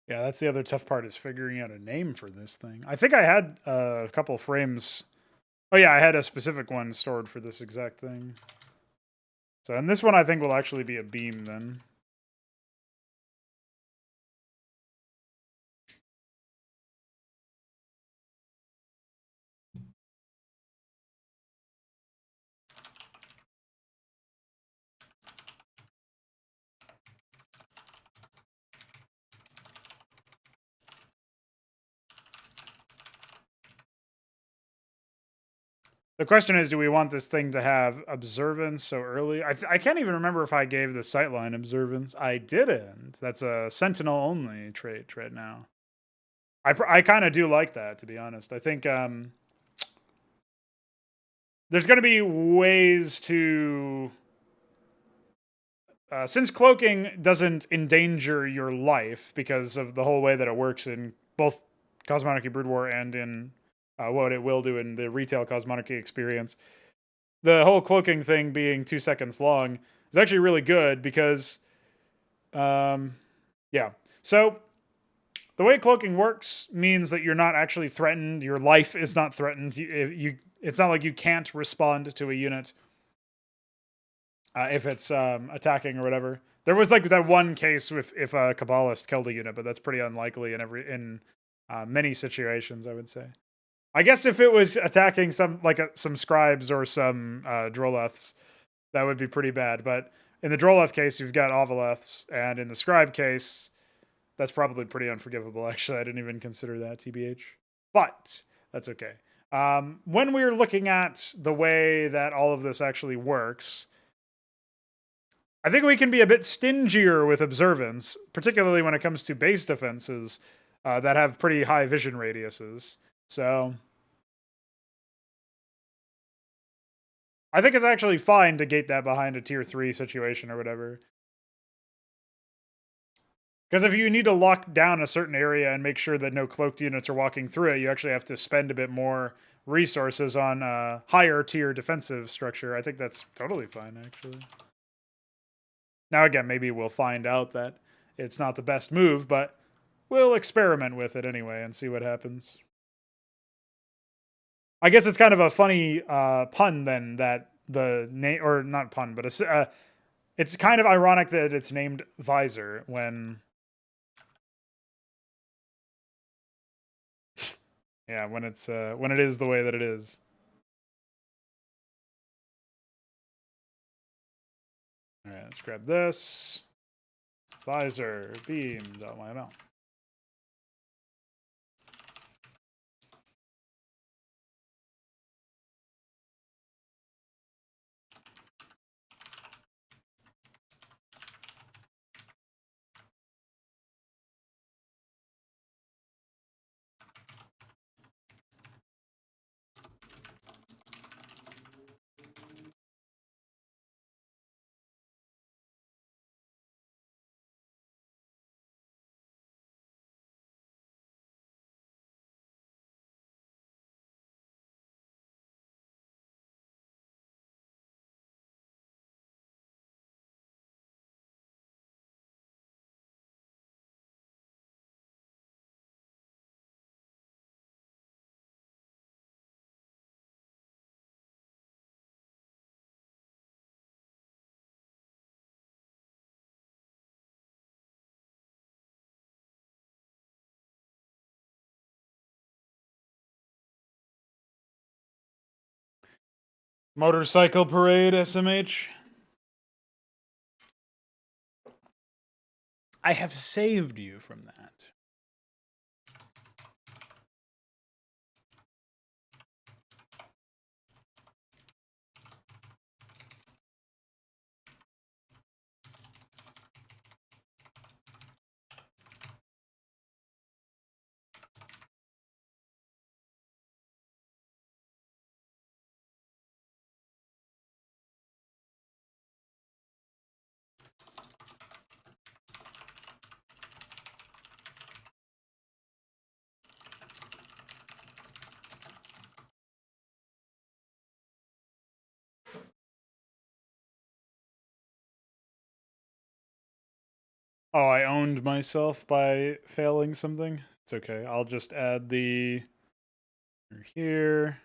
Yeah, that's the other tough part, is figuring out a name for this thing. I think I had a couple frames. Oh yeah, I had a specific one stored for this exact thing. So, and this one I think will actually be a beam then. The question is, do we want this thing to have observance so early? I can't even remember if I gave the sightline observance. I didn't. That's a sentinel only trait right now. I kind of do like that, to be honest. I think there's going to be ways to... since cloaking doesn't endanger your life because of the whole way that it works in both Cosmonarchy Brood War and in what it will do in the retail Cosmonarchy experience, the whole cloaking thing being 2 seconds long is actually really good because, yeah. So the way cloaking works means that you're not actually threatened. Your life is not threatened. It's not like you can't respond to a unit if it's attacking or whatever. There was like that one case with if a Kabbalist killed a unit, but that's pretty unlikely in many situations, I would say. I guess if it was attacking some scribes or some Droleths, that would be pretty bad. But in the Droleth case, you've got Ovaleths, and in the scribe case, that's probably pretty unforgivable. Actually, I didn't even consider that, TBH. But that's okay. When we're looking at the way that all of this actually works, I think we can be a bit stingier with observance, particularly when it comes to base defenses that have pretty high vision radiuses. So I think it's actually fine to gate that behind a tier 3 situation or whatever. Because if you need to lock down a certain area and make sure that no cloaked units are walking through it, you actually have to spend a bit more resources on higher tier defensive structure. I think that's totally fine, actually. Now, again, maybe we'll find out that it's not the best move, but we'll experiment with it anyway and see what happens. I guess it's kind of a funny pun then that the name, or not pun, but it's kind of ironic that it's named Visor when... Yeah, when it is the way that it is. All right, let's grab this. Visor, beam.yml. Motorcycle parade, SMH. I have saved you from that. Oh, I owned myself by failing something. It's okay. I'll just add the here.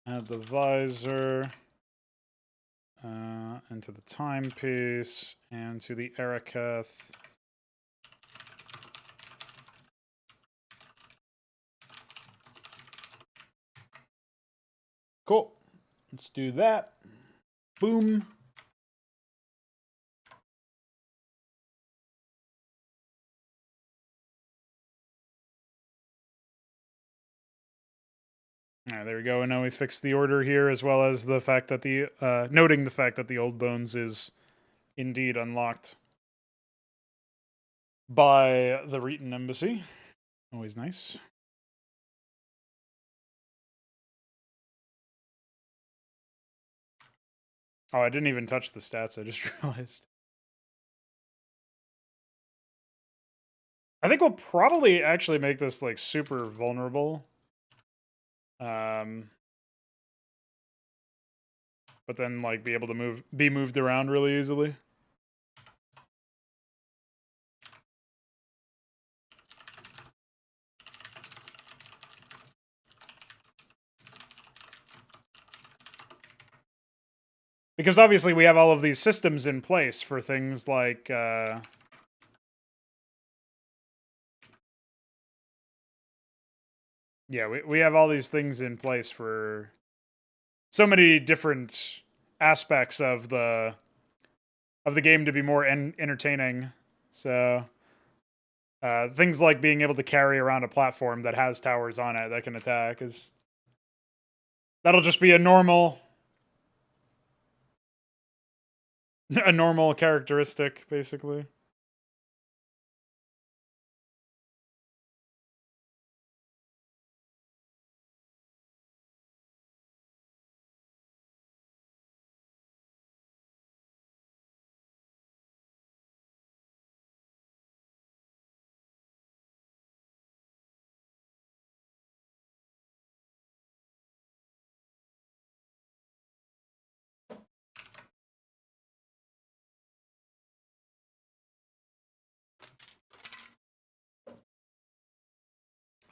Add the visor into the timepiece and to the Araketh. Cool. Let's do that. Boom. All right, there we go. And now we fixed the order here, as well as the fact that noting the fact that the old bones is indeed unlocked by the Reeton Embassy. Always nice. Oh, I didn't even touch the stats. I just realized. I think we'll probably actually make this like super vulnerable. But then like be able to be moved around really easily. Because obviously we have all of these systems in place for things like yeah, we have all these things in place for so many different aspects of the game to be more entertaining. So things like being able to carry around a platform that has towers on it that can attack is that'll just be a normal characteristic, basically.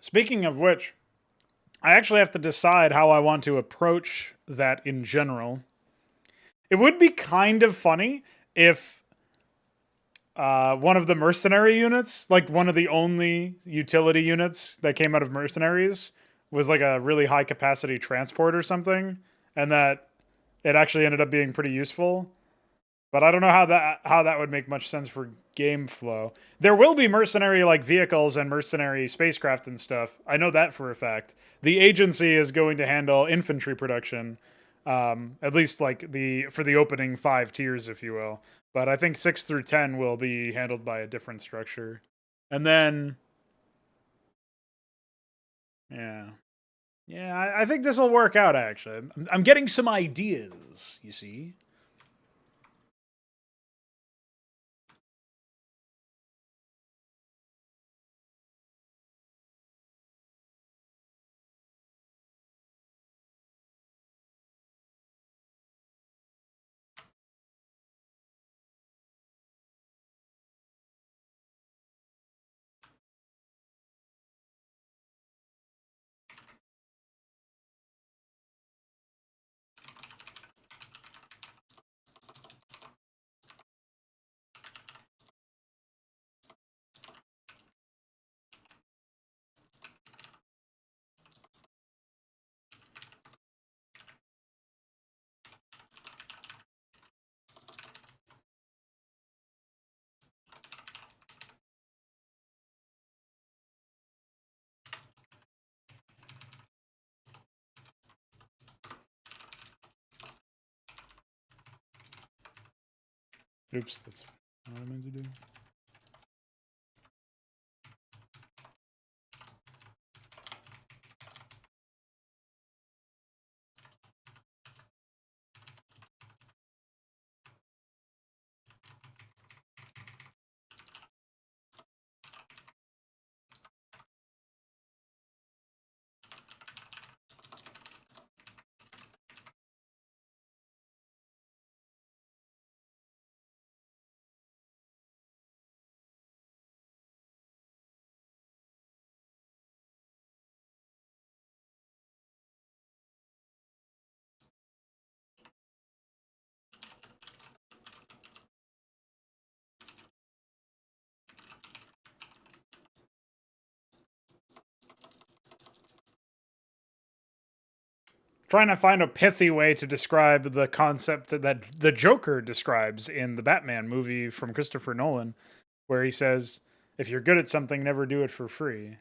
Speaking of which, I actually have to decide how I want to approach that in general. It would be kind of funny if one of the mercenary units, like one of the only utility units that came out of mercenaries, was like a really high capacity transport or something, and that it actually ended up being pretty useful. But I don't know how that would make much sense for game flow. There will be mercenary like vehicles and mercenary spacecraft and stuff. I know that for a fact. The agency is going to handle infantry production, at least like for the opening 5 tiers, if you will. But I think 6 through 10 will be handled by a different structure. And then, yeah, yeah, I think this will work out. Actually, I'm getting some ideas. You see. Oops, that's what I meant to do. trying to find a pithy way to describe the concept that the Joker describes in the Batman movie from Christopher Nolan, where he says, if you're good at something, never do it for free.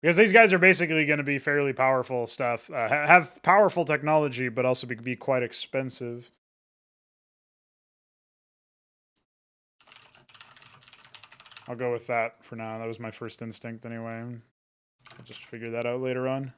Because these guys are basically going to be fairly powerful stuff, have powerful technology, but also be quite expensive. I'll go with that for now. That was my first instinct anyway. I'll just figure that out later on.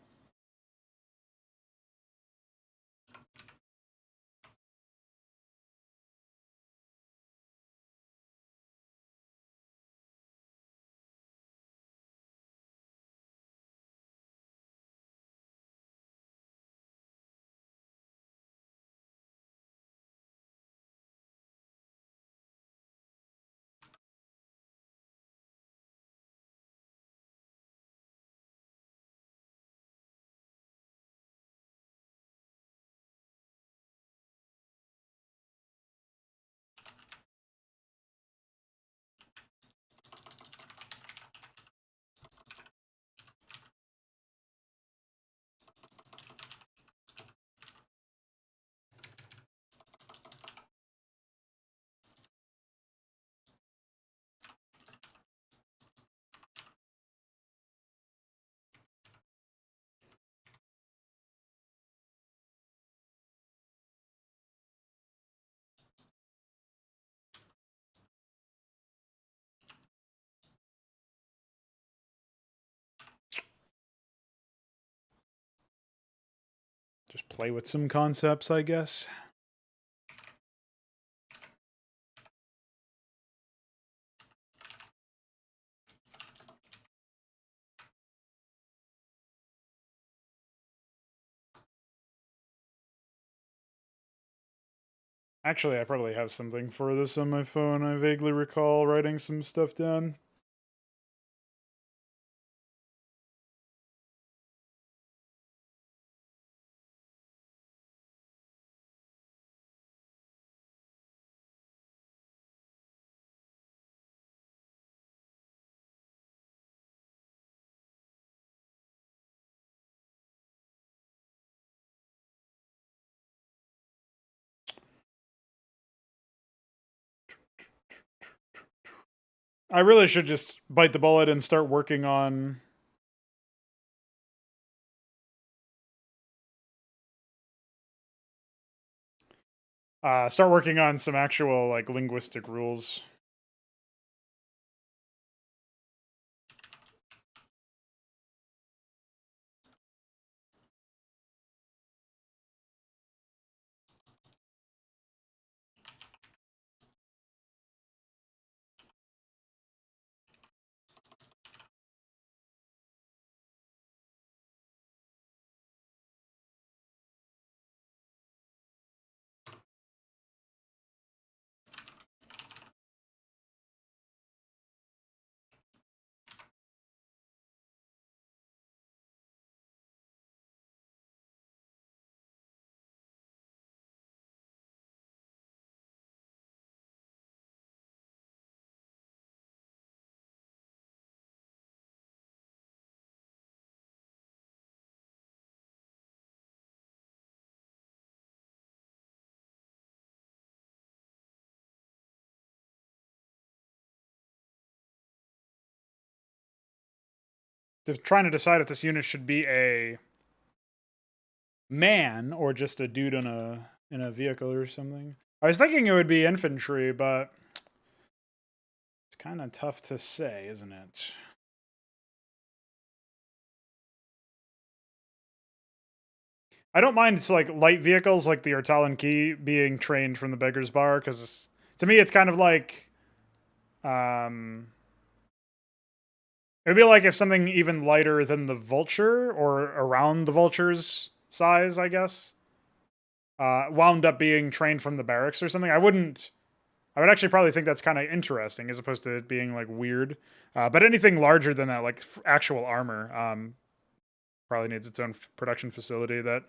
Just play with some concepts, I guess. Actually, I probably have something for this on my phone. I vaguely recall writing some stuff down. I really should just bite the bullet and start working on some actual like linguistic rules. Trying to decide if this unit should be a man or just a dude in a vehicle or something. I was thinking it would be infantry, but it's kind of tough to say, isn't it? I don't mind like light vehicles like the Artalan Key being trained from the Beggar's Bar, because to me it's kind of like it'd be like if something even lighter than the Vulture or around the Vulture's size, I guess, wound up being trained from the barracks or something. I would actually probably think that's kind of interesting as opposed to it being like weird. But anything larger than that, like actual armor, probably needs its own production facility that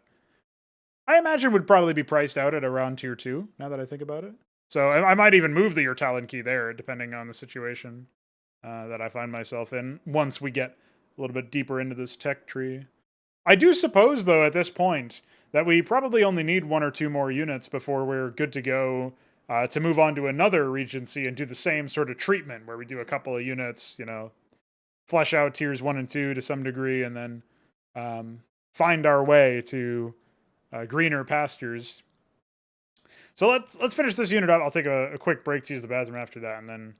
I imagine would probably be priced out at around tier 2, now that I think about it. So I might even move the Talon Key there, depending on the situation that I find myself in, once we get a little bit deeper into this tech tree. I do suppose, though, at this point, that we probably only need 1 or 2 more units before we're good to go, to move on to another regency and do the same sort of treatment where we do a couple of units, you know, flesh out tiers 1 and 2 to some degree, and then find our way to greener pastures. So let's finish this unit up. I'll take a quick break to use the bathroom after that, and then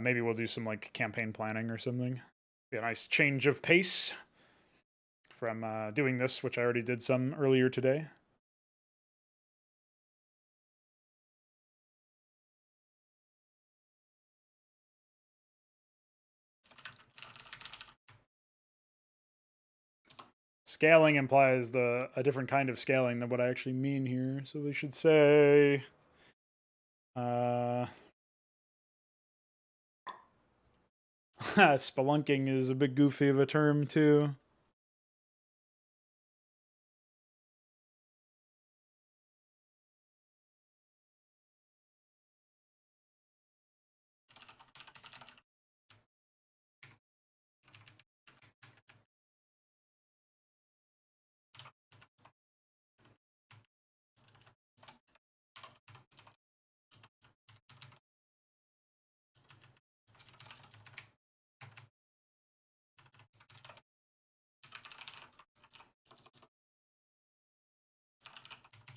maybe we'll do some like campaign planning or something. Be a nice change of pace from doing this, which I already did some earlier today. Scaling implies a different kind of scaling than what I actually mean here. So we should say spelunking is a bit goofy of a term too.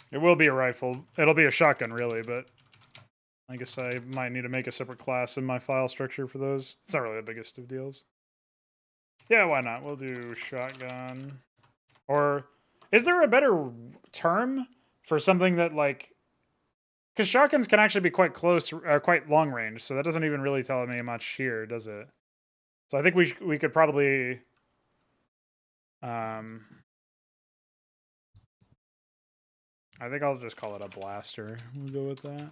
It will be a rifle. It'll be a shotgun, really, but I guess I might need to make a separate class in my file structure for those. It's not really the biggest of deals. Yeah, why not? We'll do shotgun. Or is there a better term for something that, like, because shotguns can actually be quite close, quite long range, so that doesn't even really tell me much here, does it? So I think we could probably I think I'll just call it a blaster. We'll go with that.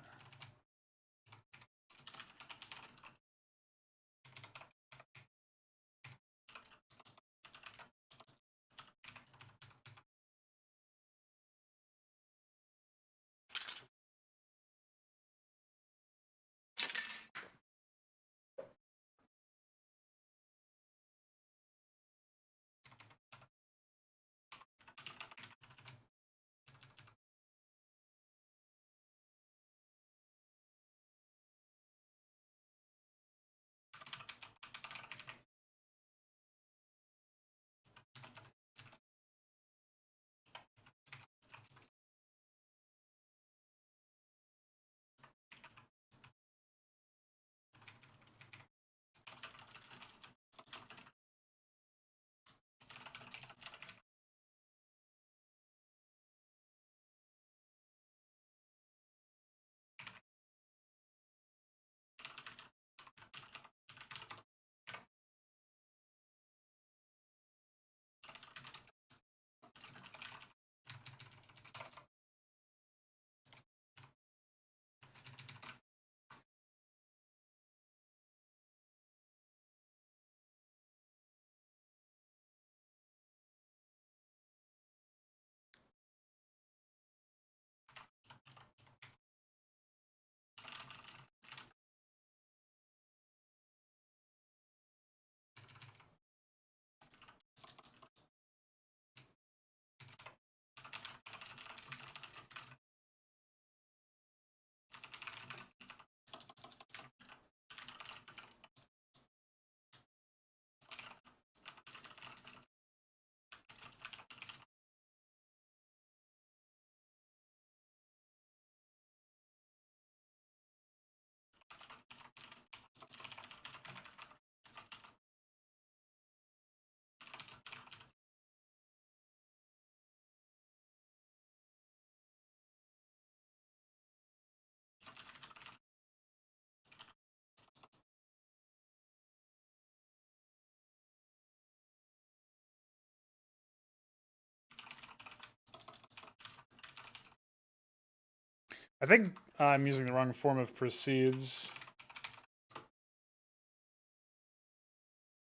I think I'm using the wrong form of proceeds.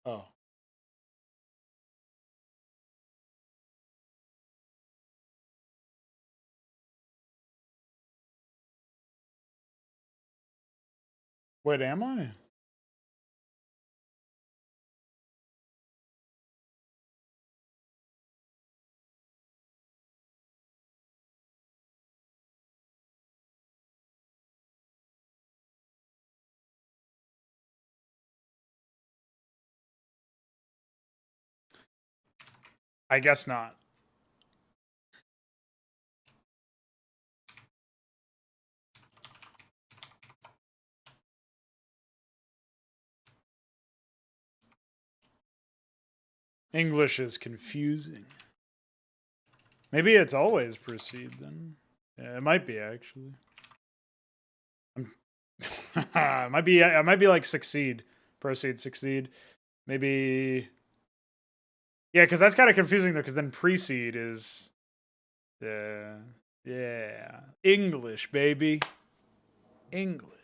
Oh. Wait, am I? I guess not. English is confusing. Maybe it's always proceed then. Yeah, it might be actually. It might be like succeed, proceed, succeed. Maybe. Yeah, because that's kind of confusing though. Because then precede is. Yeah, English, baby, English.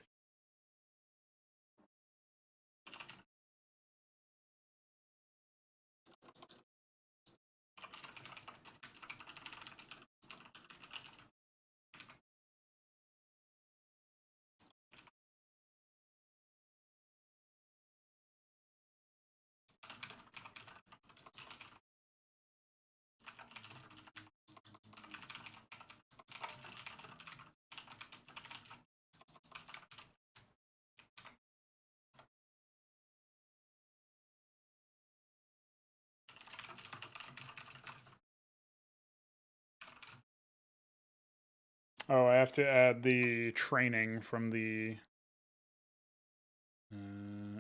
Oh, I have to add the training from the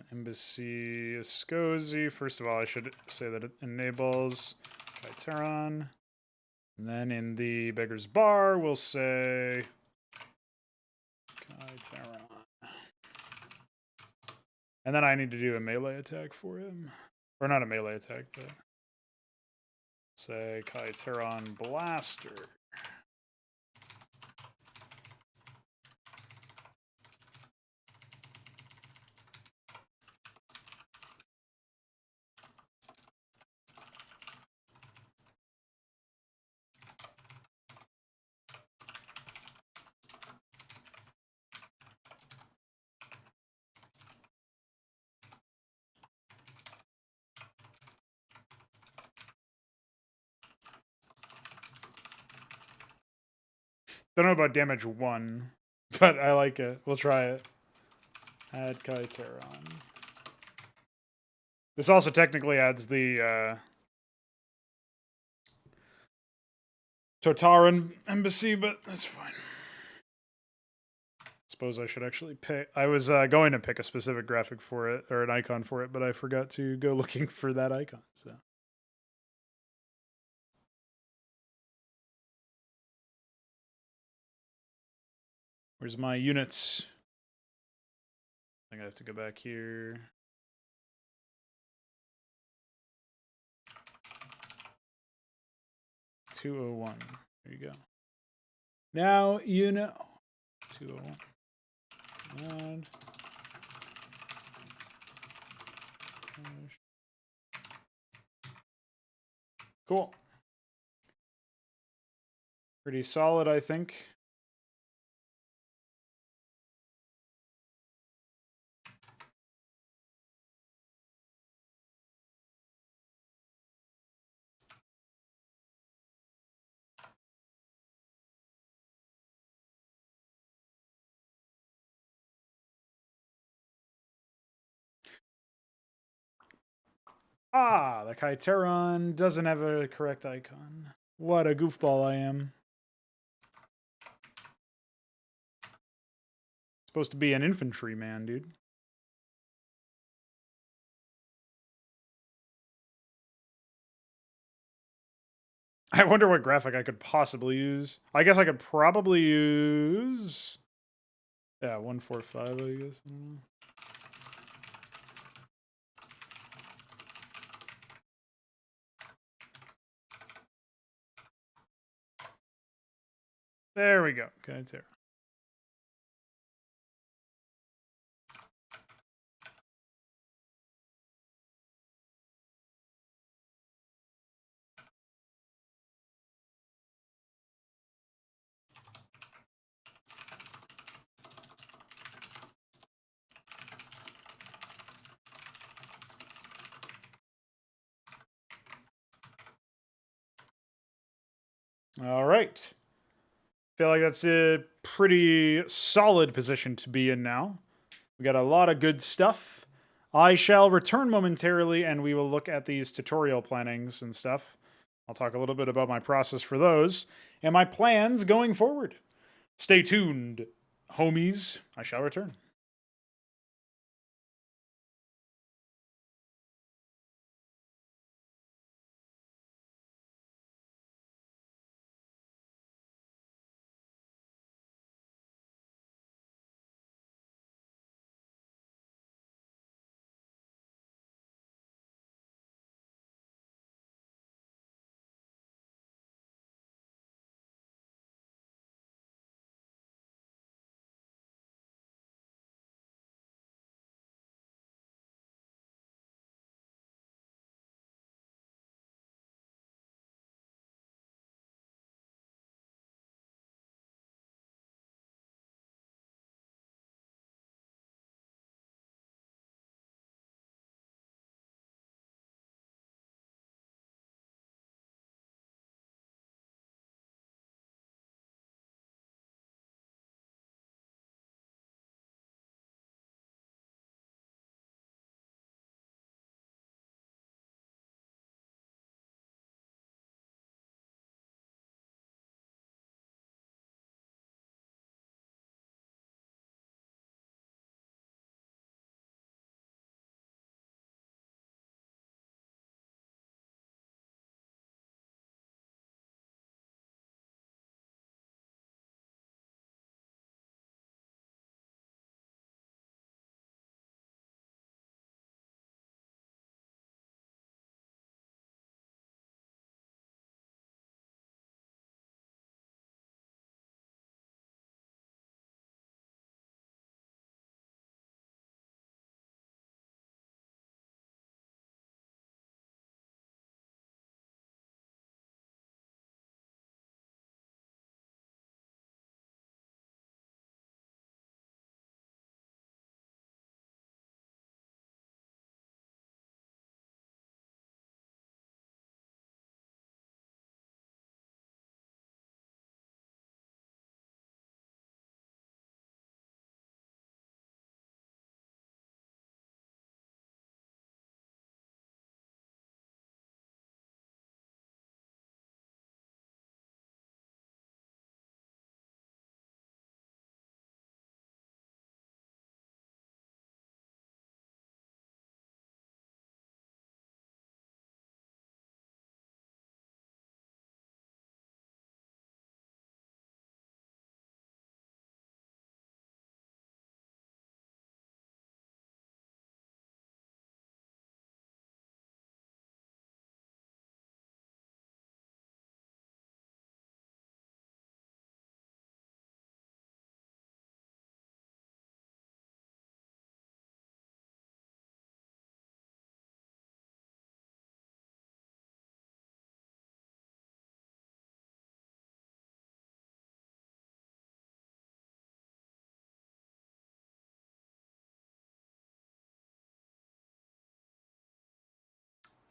Embassy Scozy. First of all, I should say that it enables Kyteron. And then in the Beggar's Bar, we'll say Kyteron. And then I need to do a melee attack for him. Or not a melee attack, but say Kyteron Blaster. Don't know about damage 1, but I like it. We'll try it. Add Kyteron. This also technically adds the Totaran Embassy, but that's fine. Suppose I should actually pick. I was going to pick a specific graphic for it, or an icon for it, but I forgot to go looking for that icon, so. Where's my units? I think I have to go back here. $201. There you go. Now you know. 201. And cool. Pretty solid, I think. Ah, the Kyteron doesn't have a correct icon. What a goofball I am. Supposed to be an infantryman, dude. I wonder what graphic I could possibly use. I guess I could probably use... Yeah, 145, I guess. I don't know. There we go. Kyteron. All right. Feel like that's a pretty solid position to be in now. We got a lot of good stuff. I shall return momentarily and we will look at these tutorial plannings and stuff. I'll talk a little bit about my process for those and my plans going forward. Stay tuned, homies. I shall return.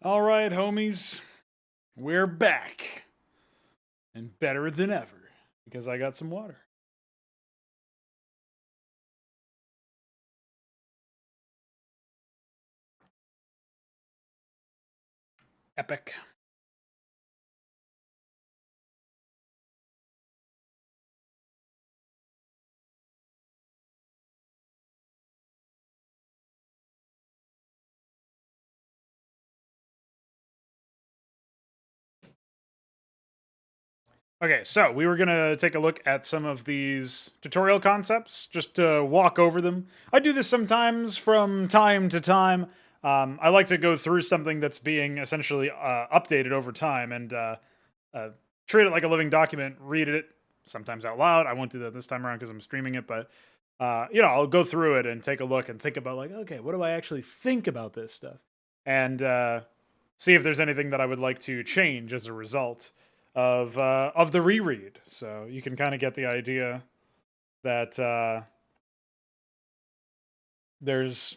All right, homies, we're back and better than ever because I got some water. Epic. Okay, so we were going to take a look at some of these tutorial concepts, just to walk over them. I do this sometimes from time to time. I like to go through something that's being essentially updated over time and treat it like a living document, read it sometimes out loud. I won't do that this time around because I'm streaming it, but I'll go through it and take a look and think about like, okay, what do I actually think about this stuff? And see if there's anything that I would like to change as a result of the reread. So you can kind of get the idea that there's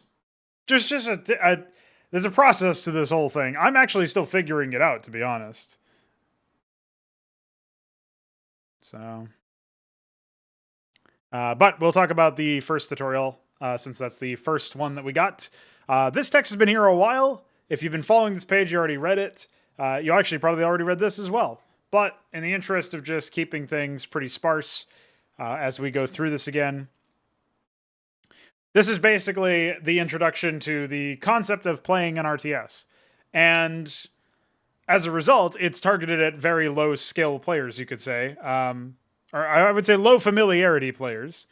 just there's a process to this whole thing. I'm actually still figuring it out, to be honest. So, but we'll talk about the first tutorial since that's the first one that we got. This text has been here a while. If you've been following this page, you already read it. You actually probably already read this as well. But in the interest of just keeping things pretty sparse as we go through this again, this is basically the introduction to the concept of playing an RTS. And as a result, it's targeted at very low skill players, you could say. Or I would say low familiarity players.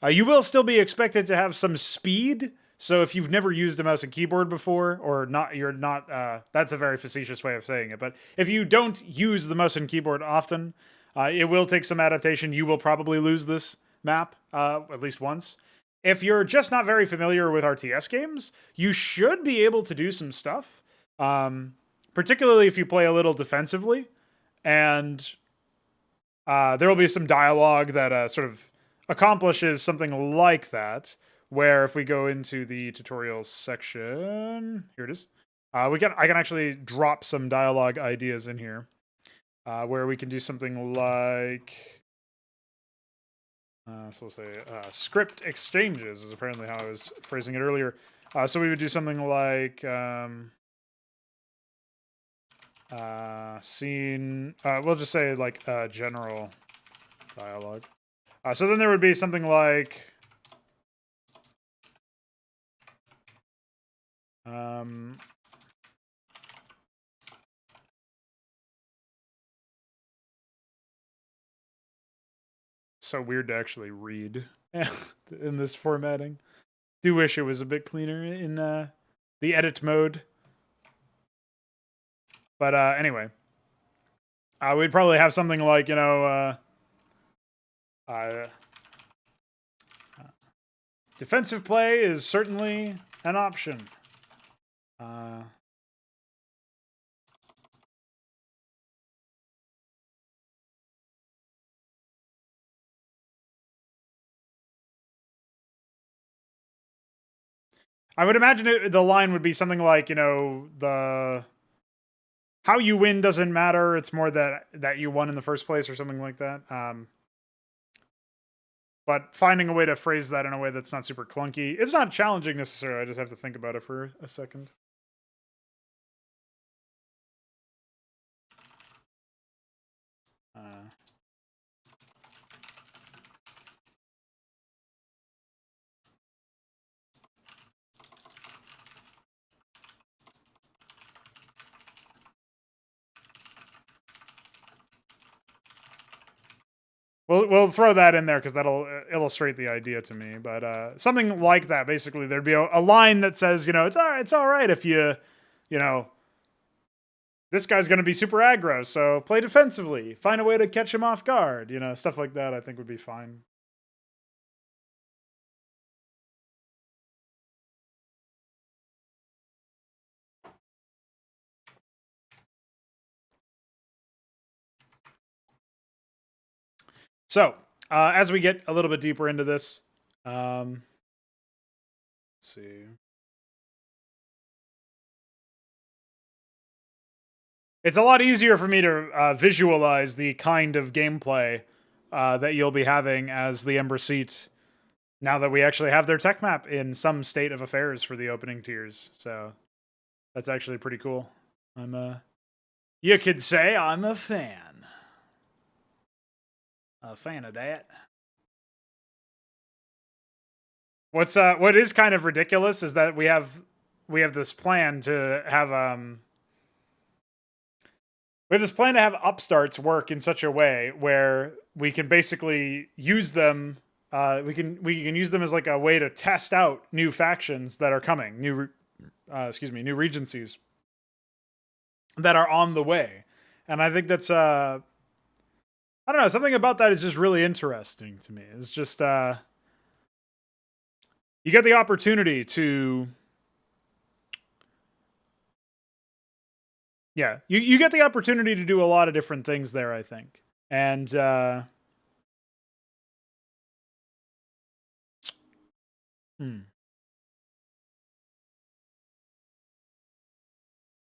You will still be expected to have some speed. So if you've never used a mouse and keyboard before, or not, that's a very facetious way of saying it. But if you don't use the mouse and keyboard often, it will take some adaptation. You will probably lose this map at least once. If you're just not very familiar with RTS games, you should be able to do some stuff, particularly if you play a little defensively. And there will be some dialogue that sort of accomplishes something like that, where if we go into the tutorials section, here it is, I can actually drop some dialogue ideas in here, where we can do something like, so we'll say script exchanges is apparently how I was phrasing it earlier. So we would do something like scene, we'll just say like general dialogue. So then there would be something like so weird to actually read in this formatting. Do wish it was a bit cleaner in the edit mode. But anyway, we'd probably have something like, you know, defensive play is certainly an option. I would imagine the line would be something like, you know, how you win doesn't matter. It's more that you won in the first place or something like that. But finding a way to phrase that in a way that's not super clunky. It's not challenging necessarily. I just have to think about it for a second. We'll throw that in there because that'll illustrate the idea to me. But something like that, basically, there'd be a line that says, you know, it's all right if you know, this guy's going to be super aggro, so play defensively. Find a way to catch him off guard. You know, stuff like that I think would be fine. So, as we get a little bit deeper into this, let's see. It's a lot easier for me to visualize the kind of gameplay that you'll be having as the Embra Cyt now that we actually have their tech map in some state of affairs for the opening tiers. So that's actually pretty cool. You could say I'm a fan. A fan of that. What is kind of ridiculous is that we have this plan to have upstarts work in such a way where we can basically use them. We can use them as like a way to test out new factions that are coming, new regencies that are on the way, and I think that's I don't know, something about that is just really interesting to me. It's just you get the opportunity to you get the opportunity to do a lot of different things there, I think. And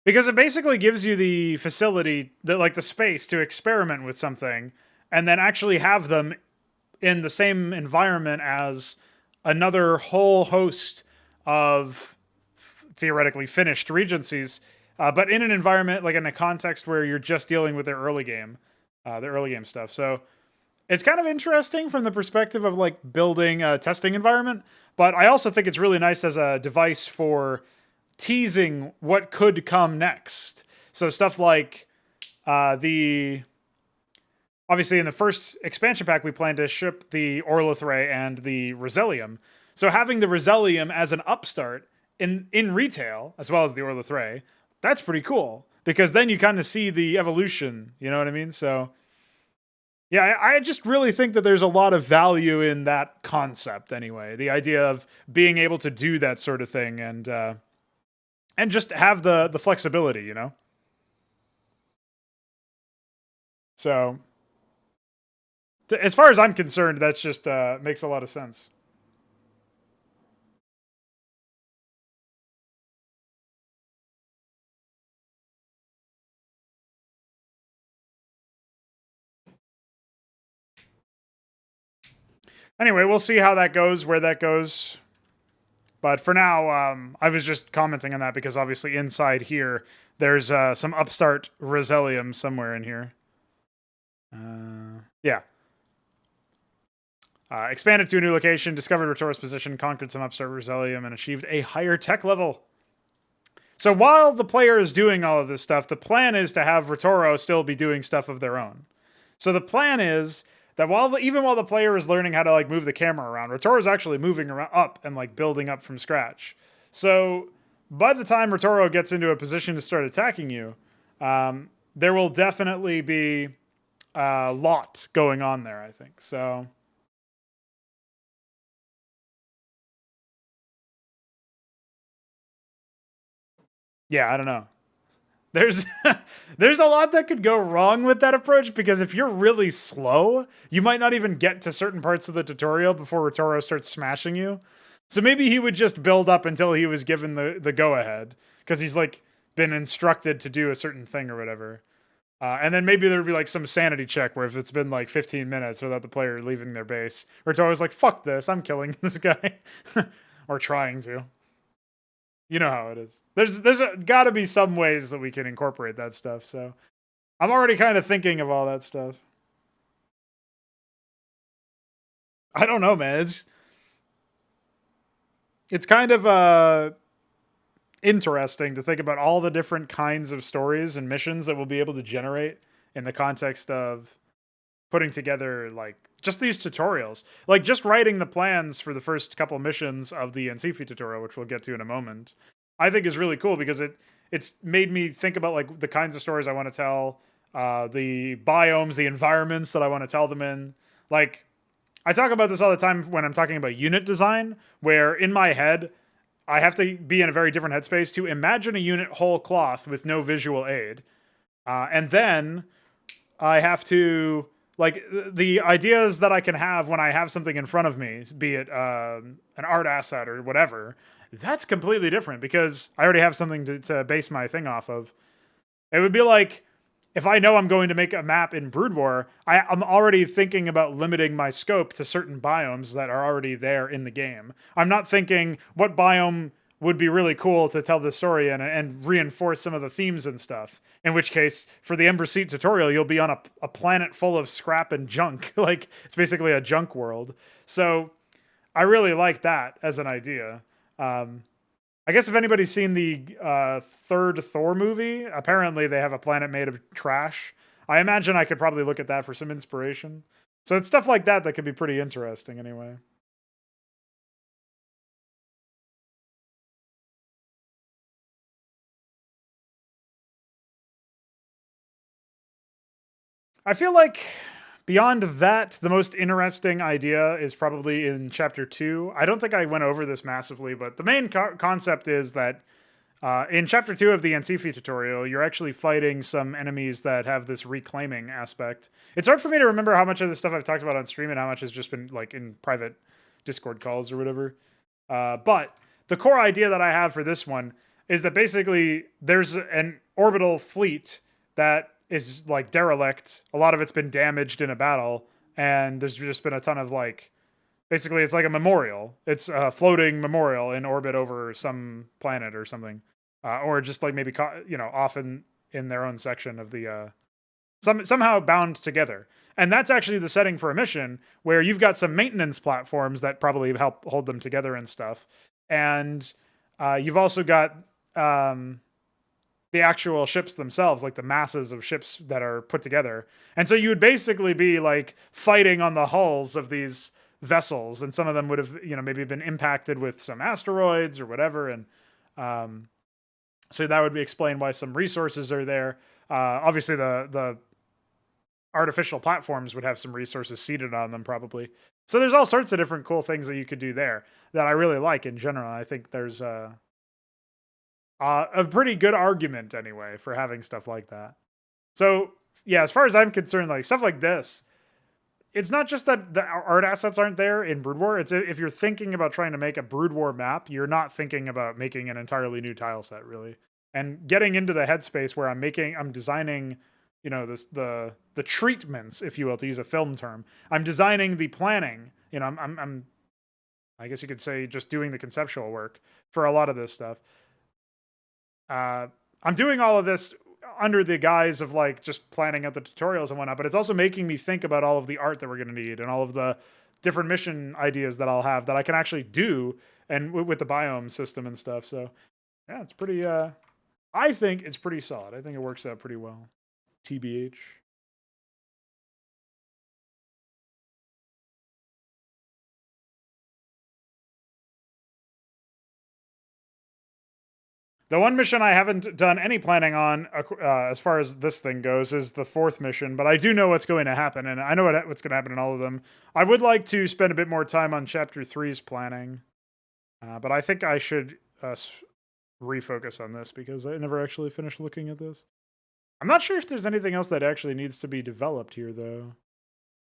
because it basically gives you the facility, the space to experiment with something and then actually have them in the same environment as another whole host of theoretically finished regencies, but in an environment like in a context where you're just dealing with the early game stuff. So it's kind of interesting from the perspective of like building a testing environment, but I also think it's really nice as a device for teasing what could come next. So stuff like the obviously in the first expansion pack we plan to ship the Orlithray and the Rosellium. So having the Rosellium as an upstart in retail as well as the Orlithray, that's pretty cool because then you kind of see the evolution, you know what I mean? So yeah, I just really think that there's a lot of value in that concept anyway. The idea of being able to do that sort of thing and just have the flexibility, you know? So as far as I'm concerned, that's just makes a lot of sense. Anyway, we'll see how that goes, where that goes. But for now, I was just commenting on that because obviously inside here, there's some upstart Rosellium somewhere in here. Yeah. Expanded to a new location, discovered Retora's position, conquered some upstart Rosellium, and achieved a higher tech level. So while the player is doing all of this stuff, the plan is to have Retoro still be doing stuff of their own. So the plan is that even while the player is learning how to like move the camera around, Retoro is actually moving around up and like building up from scratch. So by the time Retoro gets into a position to start attacking you, there will definitely be a lot going on there, I think. So yeah, I don't know. There's there's a lot that could go wrong with that approach because if you're really slow, you might not even get to certain parts of the tutorial before Retoro starts smashing you. So maybe he would just build up until he was given the go ahead because he's like been instructed to do a certain thing or whatever. And then maybe there'd be like some sanity check where if it's been like 15 minutes without the player leaving their base, Retoro's like, fuck this, I'm killing this guy. Or trying to. You know how it is. There's got to be some ways that we can incorporate that stuff. So I'm already kind of thinking of all that stuff. I don't know, man. It's kind of interesting to think about all the different kinds of stories and missions that we'll be able to generate in the context of putting together like just these tutorials. Like just writing the plans for the first couple missions of the Antikythera tutorial, which we'll get to in a moment, I think is really cool because it's made me think about like the kinds of stories I want to tell, the biomes, the environments that I want to tell them in. Like I talk about this all the time when I'm talking about unit design, where in my head I have to be in a very different headspace to imagine a unit whole cloth with no visual aid, and then I have to like the ideas that I can have when I have something in front of me, be it an art asset or whatever. That's completely different because I already have something to base my thing off of. It would be like if I know I'm going to make a map in Brood War, I'm already thinking about limiting my scope to certain biomes that are already there in the game. I'm not thinking what biome would be really cool to tell the story in and reinforce some of the themes and stuff. In which case, for the Embra Cyt tutorial, you'll be on a planet full of scrap and junk. Like, it's basically a junk world. So, I really like that as an idea. I guess if anybody's seen the third Thor movie, apparently they have a planet made of trash. I imagine I could probably look at that for some inspiration. So it's stuff like that that could be pretty interesting anyway. I feel like beyond that, the most interesting idea is probably in chapter 2. I don't think I went over this massively, but the main concept is that in chapter 2 of the Antikythera tutorial, you're actually fighting some enemies that have this reclaiming aspect. It's hard for me to remember how much of this stuff I've talked about on stream and how much has just been like in private Discord calls or whatever. But the core idea that I have for this one is that basically there's an orbital fleet that is like derelict. A lot of it's been damaged in a battle, and there's just been a ton of like, basically it's like a memorial. It's a floating memorial in orbit over some planet or something. or just like maybe off in their own section of the somehow bound together. And that's actually the setting for a mission where you've got some maintenance platforms that probably help hold them together and stuff. And you've also got the actual ships themselves, like the masses of ships that are put together. And so you would basically be like fighting on the hulls of these vessels, and some of them would have, maybe been impacted with some asteroids or whatever. And so that would be explain why some resources are there. Obviously, the artificial platforms would have some resources seated on them, probably. So there's all sorts of different cool things that you could do there that I really like in general. I think there's a pretty good argument anyway for having stuff like that. So yeah, as far as I'm concerned, like stuff like this, it's not just that the art assets aren't there in Brood War. It's if you're thinking about trying to make a Brood War map, you're not thinking about making an entirely new tile set, really. And getting into the headspace where I'm designing, the treatments, if you will, to use a film term. I'm designing the planning. I guess you could say just doing the conceptual work for a lot of this stuff. I'm doing all of this under the guise of like just planning out the tutorials and whatnot, but it's also making me think about all of the art that we're going to need and all of the different mission ideas that I'll have that I can actually do, and with the biome system and stuff. So yeah, it's pretty, I think it's pretty solid. I think it works out pretty well. TBH. The one mission I haven't done any planning on, as far as this thing goes, is the 4th mission, but I do know what's going to happen, and I know what's going to happen in all of them. I would like to spend a bit more time on Chapter 3's planning, but I think I should refocus on this, because I never actually finished looking at this. I'm not sure if there's anything else that actually needs to be developed here, though.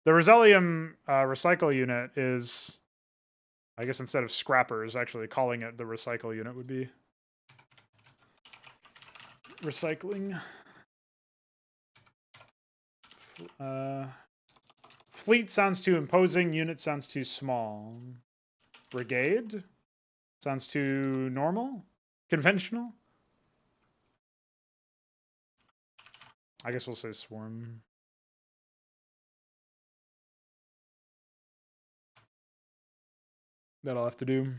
The Rosellium recycle unit is, I guess instead of scrappers, actually calling it the recycle unit would be recycling. Fleet sounds too imposing. Unit sounds too small. Brigade sounds too normal. Conventional. I guess we'll say swarm. That'll have to do.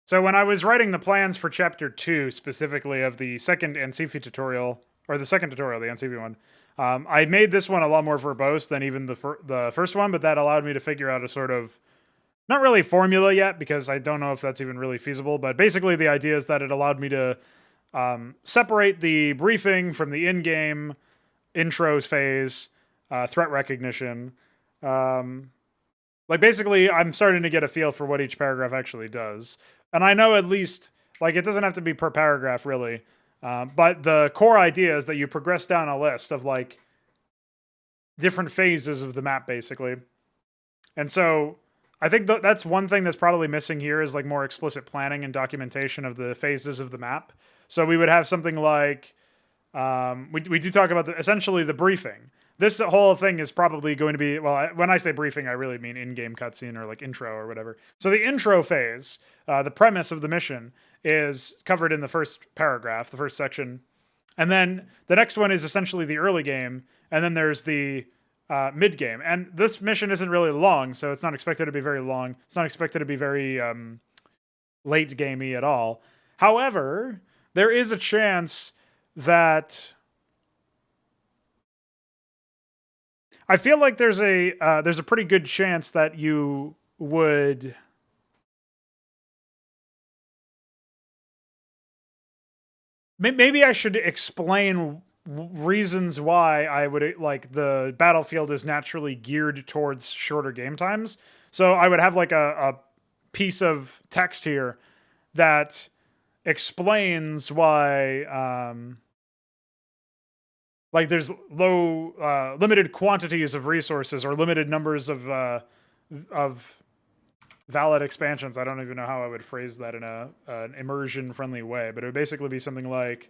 So when I was writing the plans for Chapter 2, specifically of the second Ancifi tutorial, or the second tutorial, the Ancifi one, I made this one a lot more verbose than even the first one, but that allowed me to figure out a sort of, not really formula yet, because I don't know if that's even really feasible, but basically the idea is that it allowed me to separate the briefing from the in-game intros phase, threat recognition. Like basically, I'm starting to get a feel for what each paragraph actually does. And I know at least, like, it doesn't have to be per paragraph, really. But the core idea is that you progress down a list of, like, different phases of the map, basically. And so I think that's one thing that's probably missing here is, like, more explicit planning and documentation of the phases of the map. So we would have something like, we do talk about essentially the briefing. This whole thing is probably going to be, well, when I say briefing, I really mean in-game cutscene or like intro or whatever. So the intro phase, the premise of the mission, is covered in the first paragraph, the first section. And then the next one is essentially the early game. And then there's the mid-game. And this mission isn't really long, so it's not expected to be very long. It's not expected to be very late-gamey at all. However, there is a chance that... I feel like there's a pretty good chance that you would maybe I should explain reasons why I would like the battlefield is naturally geared towards shorter game times. So I would have like a piece of text here that explains why like there's limited quantities of resources or limited numbers of valid expansions. I don't even know how I would phrase that in an immersion friendly way, but it would basically be something like,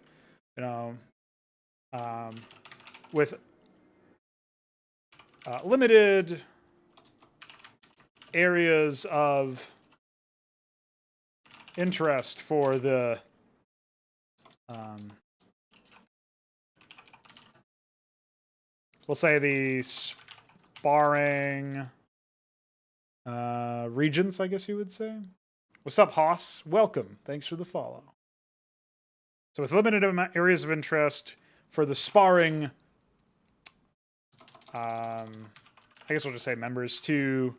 you know, with limited areas of interest for the we'll say the sparring regions, I guess you would say. What's up, Haas? Welcome. Thanks for the follow. So with limited areas of interest for the sparring, I guess we'll just say members to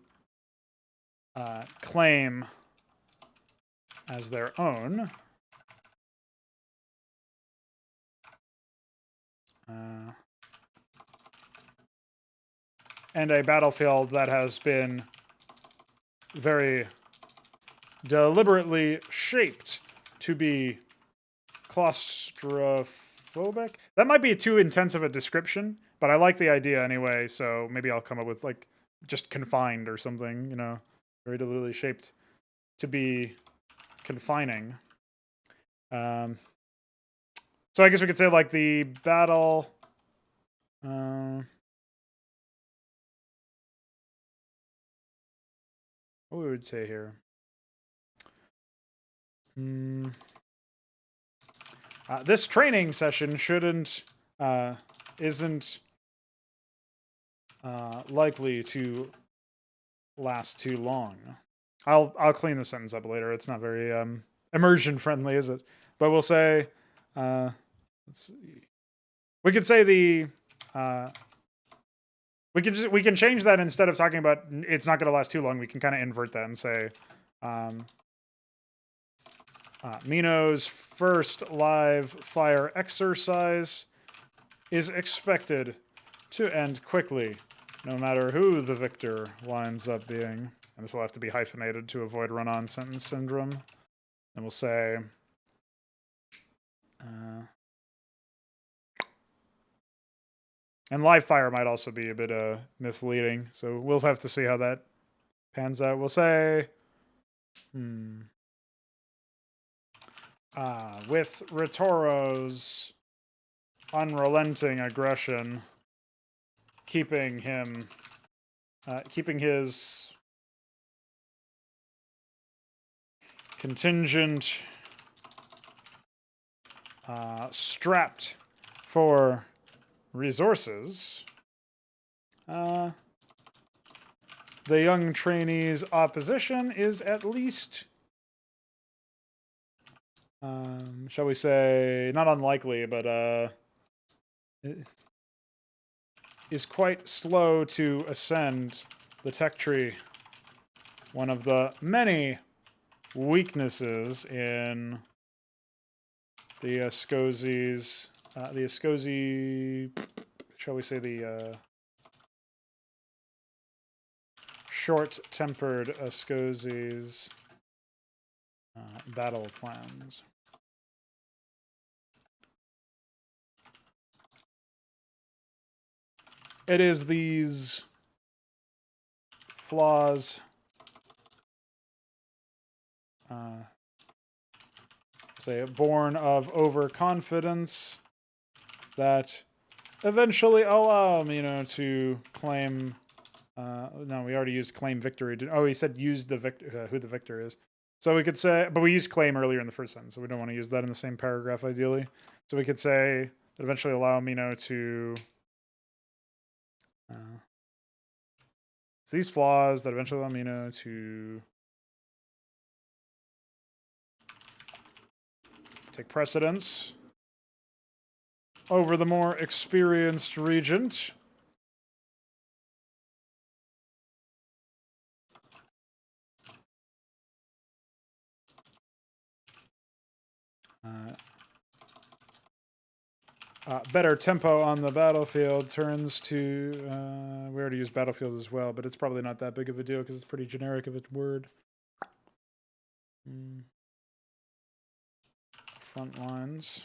claim as their own. And a battlefield that has been very deliberately shaped to be claustrophobic. That might be too intensive a description, but I like the idea anyway, so maybe I'll come up with like just confined or something, you know, very deliberately shaped to be confining. So I guess we could say like the battle what we would say here. This training session isn't likely to last too long. I'll clean the sentence up later. It's not very immersion friendly, is it? But we'll say, let's see. We could say the we can change that instead of talking about it's not going to last too long. We can kind of invert that and say Mino's first live fire exercise is expected to end quickly, no matter who the victor winds up being. And this will have to be hyphenated to avoid run-on sentence syndrome. And we'll say and live fire might also be a bit misleading, so we'll have to see how that pans out. We'll say with Ritoro's unrelenting aggression, keeping his contingent strapped for resources, the young trainee's opposition is at least shall we say, not unlikely, but is quite slow to ascend the tech tree. One of the many weaknesses in the Ascosi's, the Ascosi, shall we say the short-tempered Ascosi's battle plans. It is these flaws say born of overconfidence that eventually allow Mino to claim no, we already used claim victory. Oh, he said use the victor, who the victor is. So we could say, but we used claim earlier in the first sentence, so we don't want to use that in the same paragraph ideally. So we could say that eventually allow Mino to it's these flaws that eventually allow Mino to take precedence over the more experienced regent. Better tempo on the battlefield turns to... we already used battlefield as well, but it's probably not that big of a deal because it's pretty generic of a word. Front lines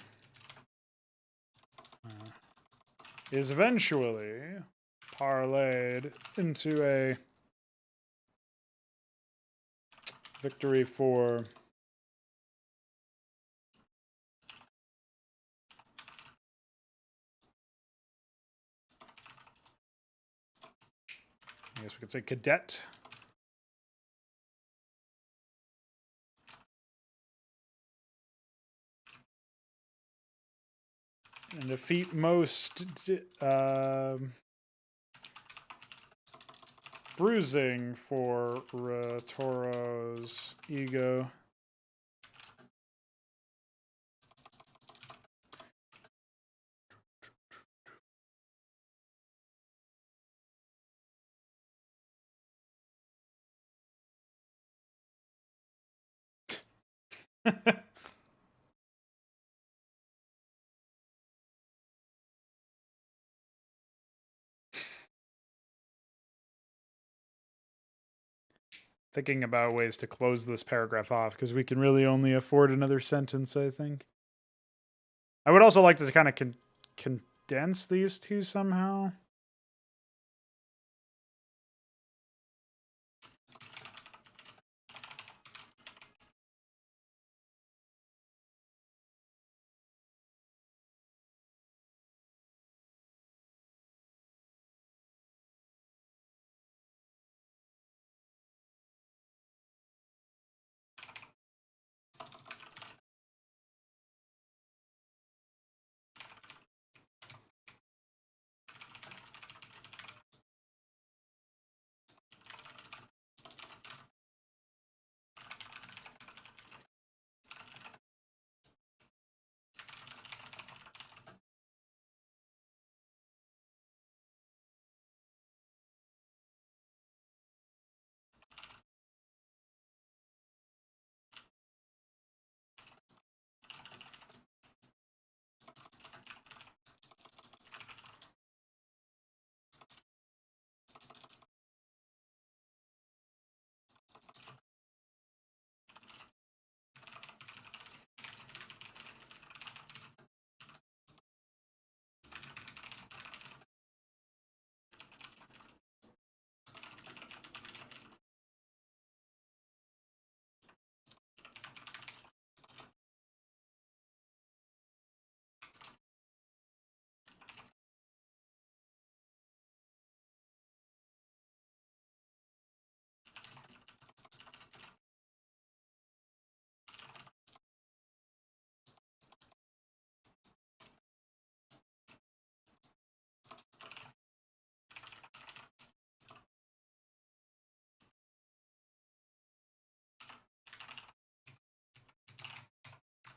is eventually parlayed into a victory for I guess we could say cadet. And defeat most bruising for Toro's ego. Thinking about ways to close this paragraph off because we can really only afford another sentence, I think. I would also like to kind of condense these two somehow.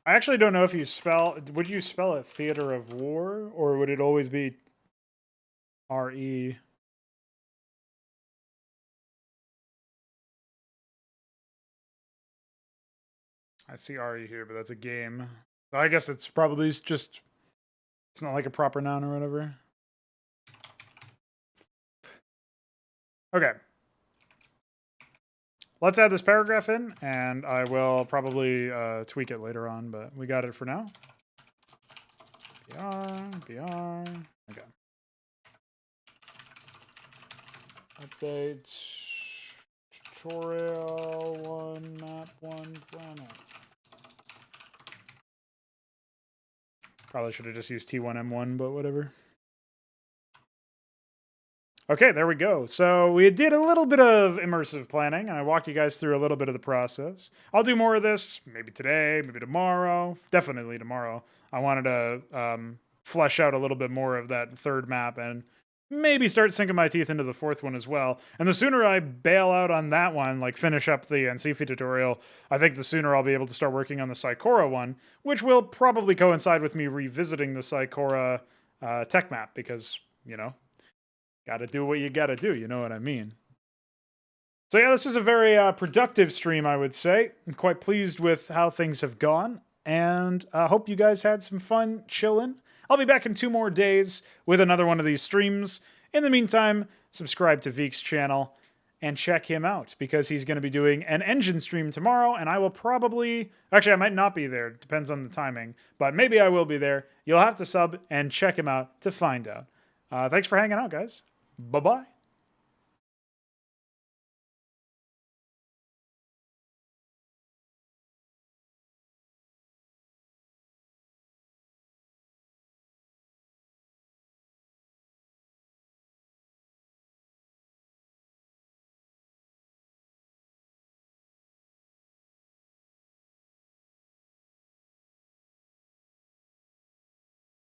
I actually don't know if you would you spell it theater of war, or would it always be R-E? I see R-E here, but that's a game. So I guess it's probably just, it's not like a proper noun or whatever. Okay. Let's add this paragraph in, and I will probably tweak it later on, but we got it for now. BR. Okay. Update. Tutorial 1, map 1, planet. Probably should have just used T1M1, but whatever. Okay, there we go. So we did a little bit of immersive planning, and I walked you guys through a little bit of the process. I'll do more of this, maybe today, maybe tomorrow, definitely tomorrow. I wanted to flesh out a little bit more of that third map and maybe start sinking my teeth into the fourth one as well. And the sooner I bail out on that one, like finish up the Ncifi tutorial, I think the sooner I'll be able to start working on the Psychora one, which will probably coincide with me revisiting the Psychora tech map because, you know, gotta do what you gotta do, you know what I mean. So yeah, this was a very productive stream, I would say. I'm quite pleased with how things have gone, and I hope you guys had some fun chilling. I'll be back in 2 more days with another one of these streams. In the meantime, subscribe to Veek's channel, and check him out because he's going to be doing an engine stream tomorrow, and I will probably... Actually, I might not be there. It depends on the timing, but maybe I will be there. You'll have to sub and check him out to find out. Thanks for hanging out, guys. Bye-bye.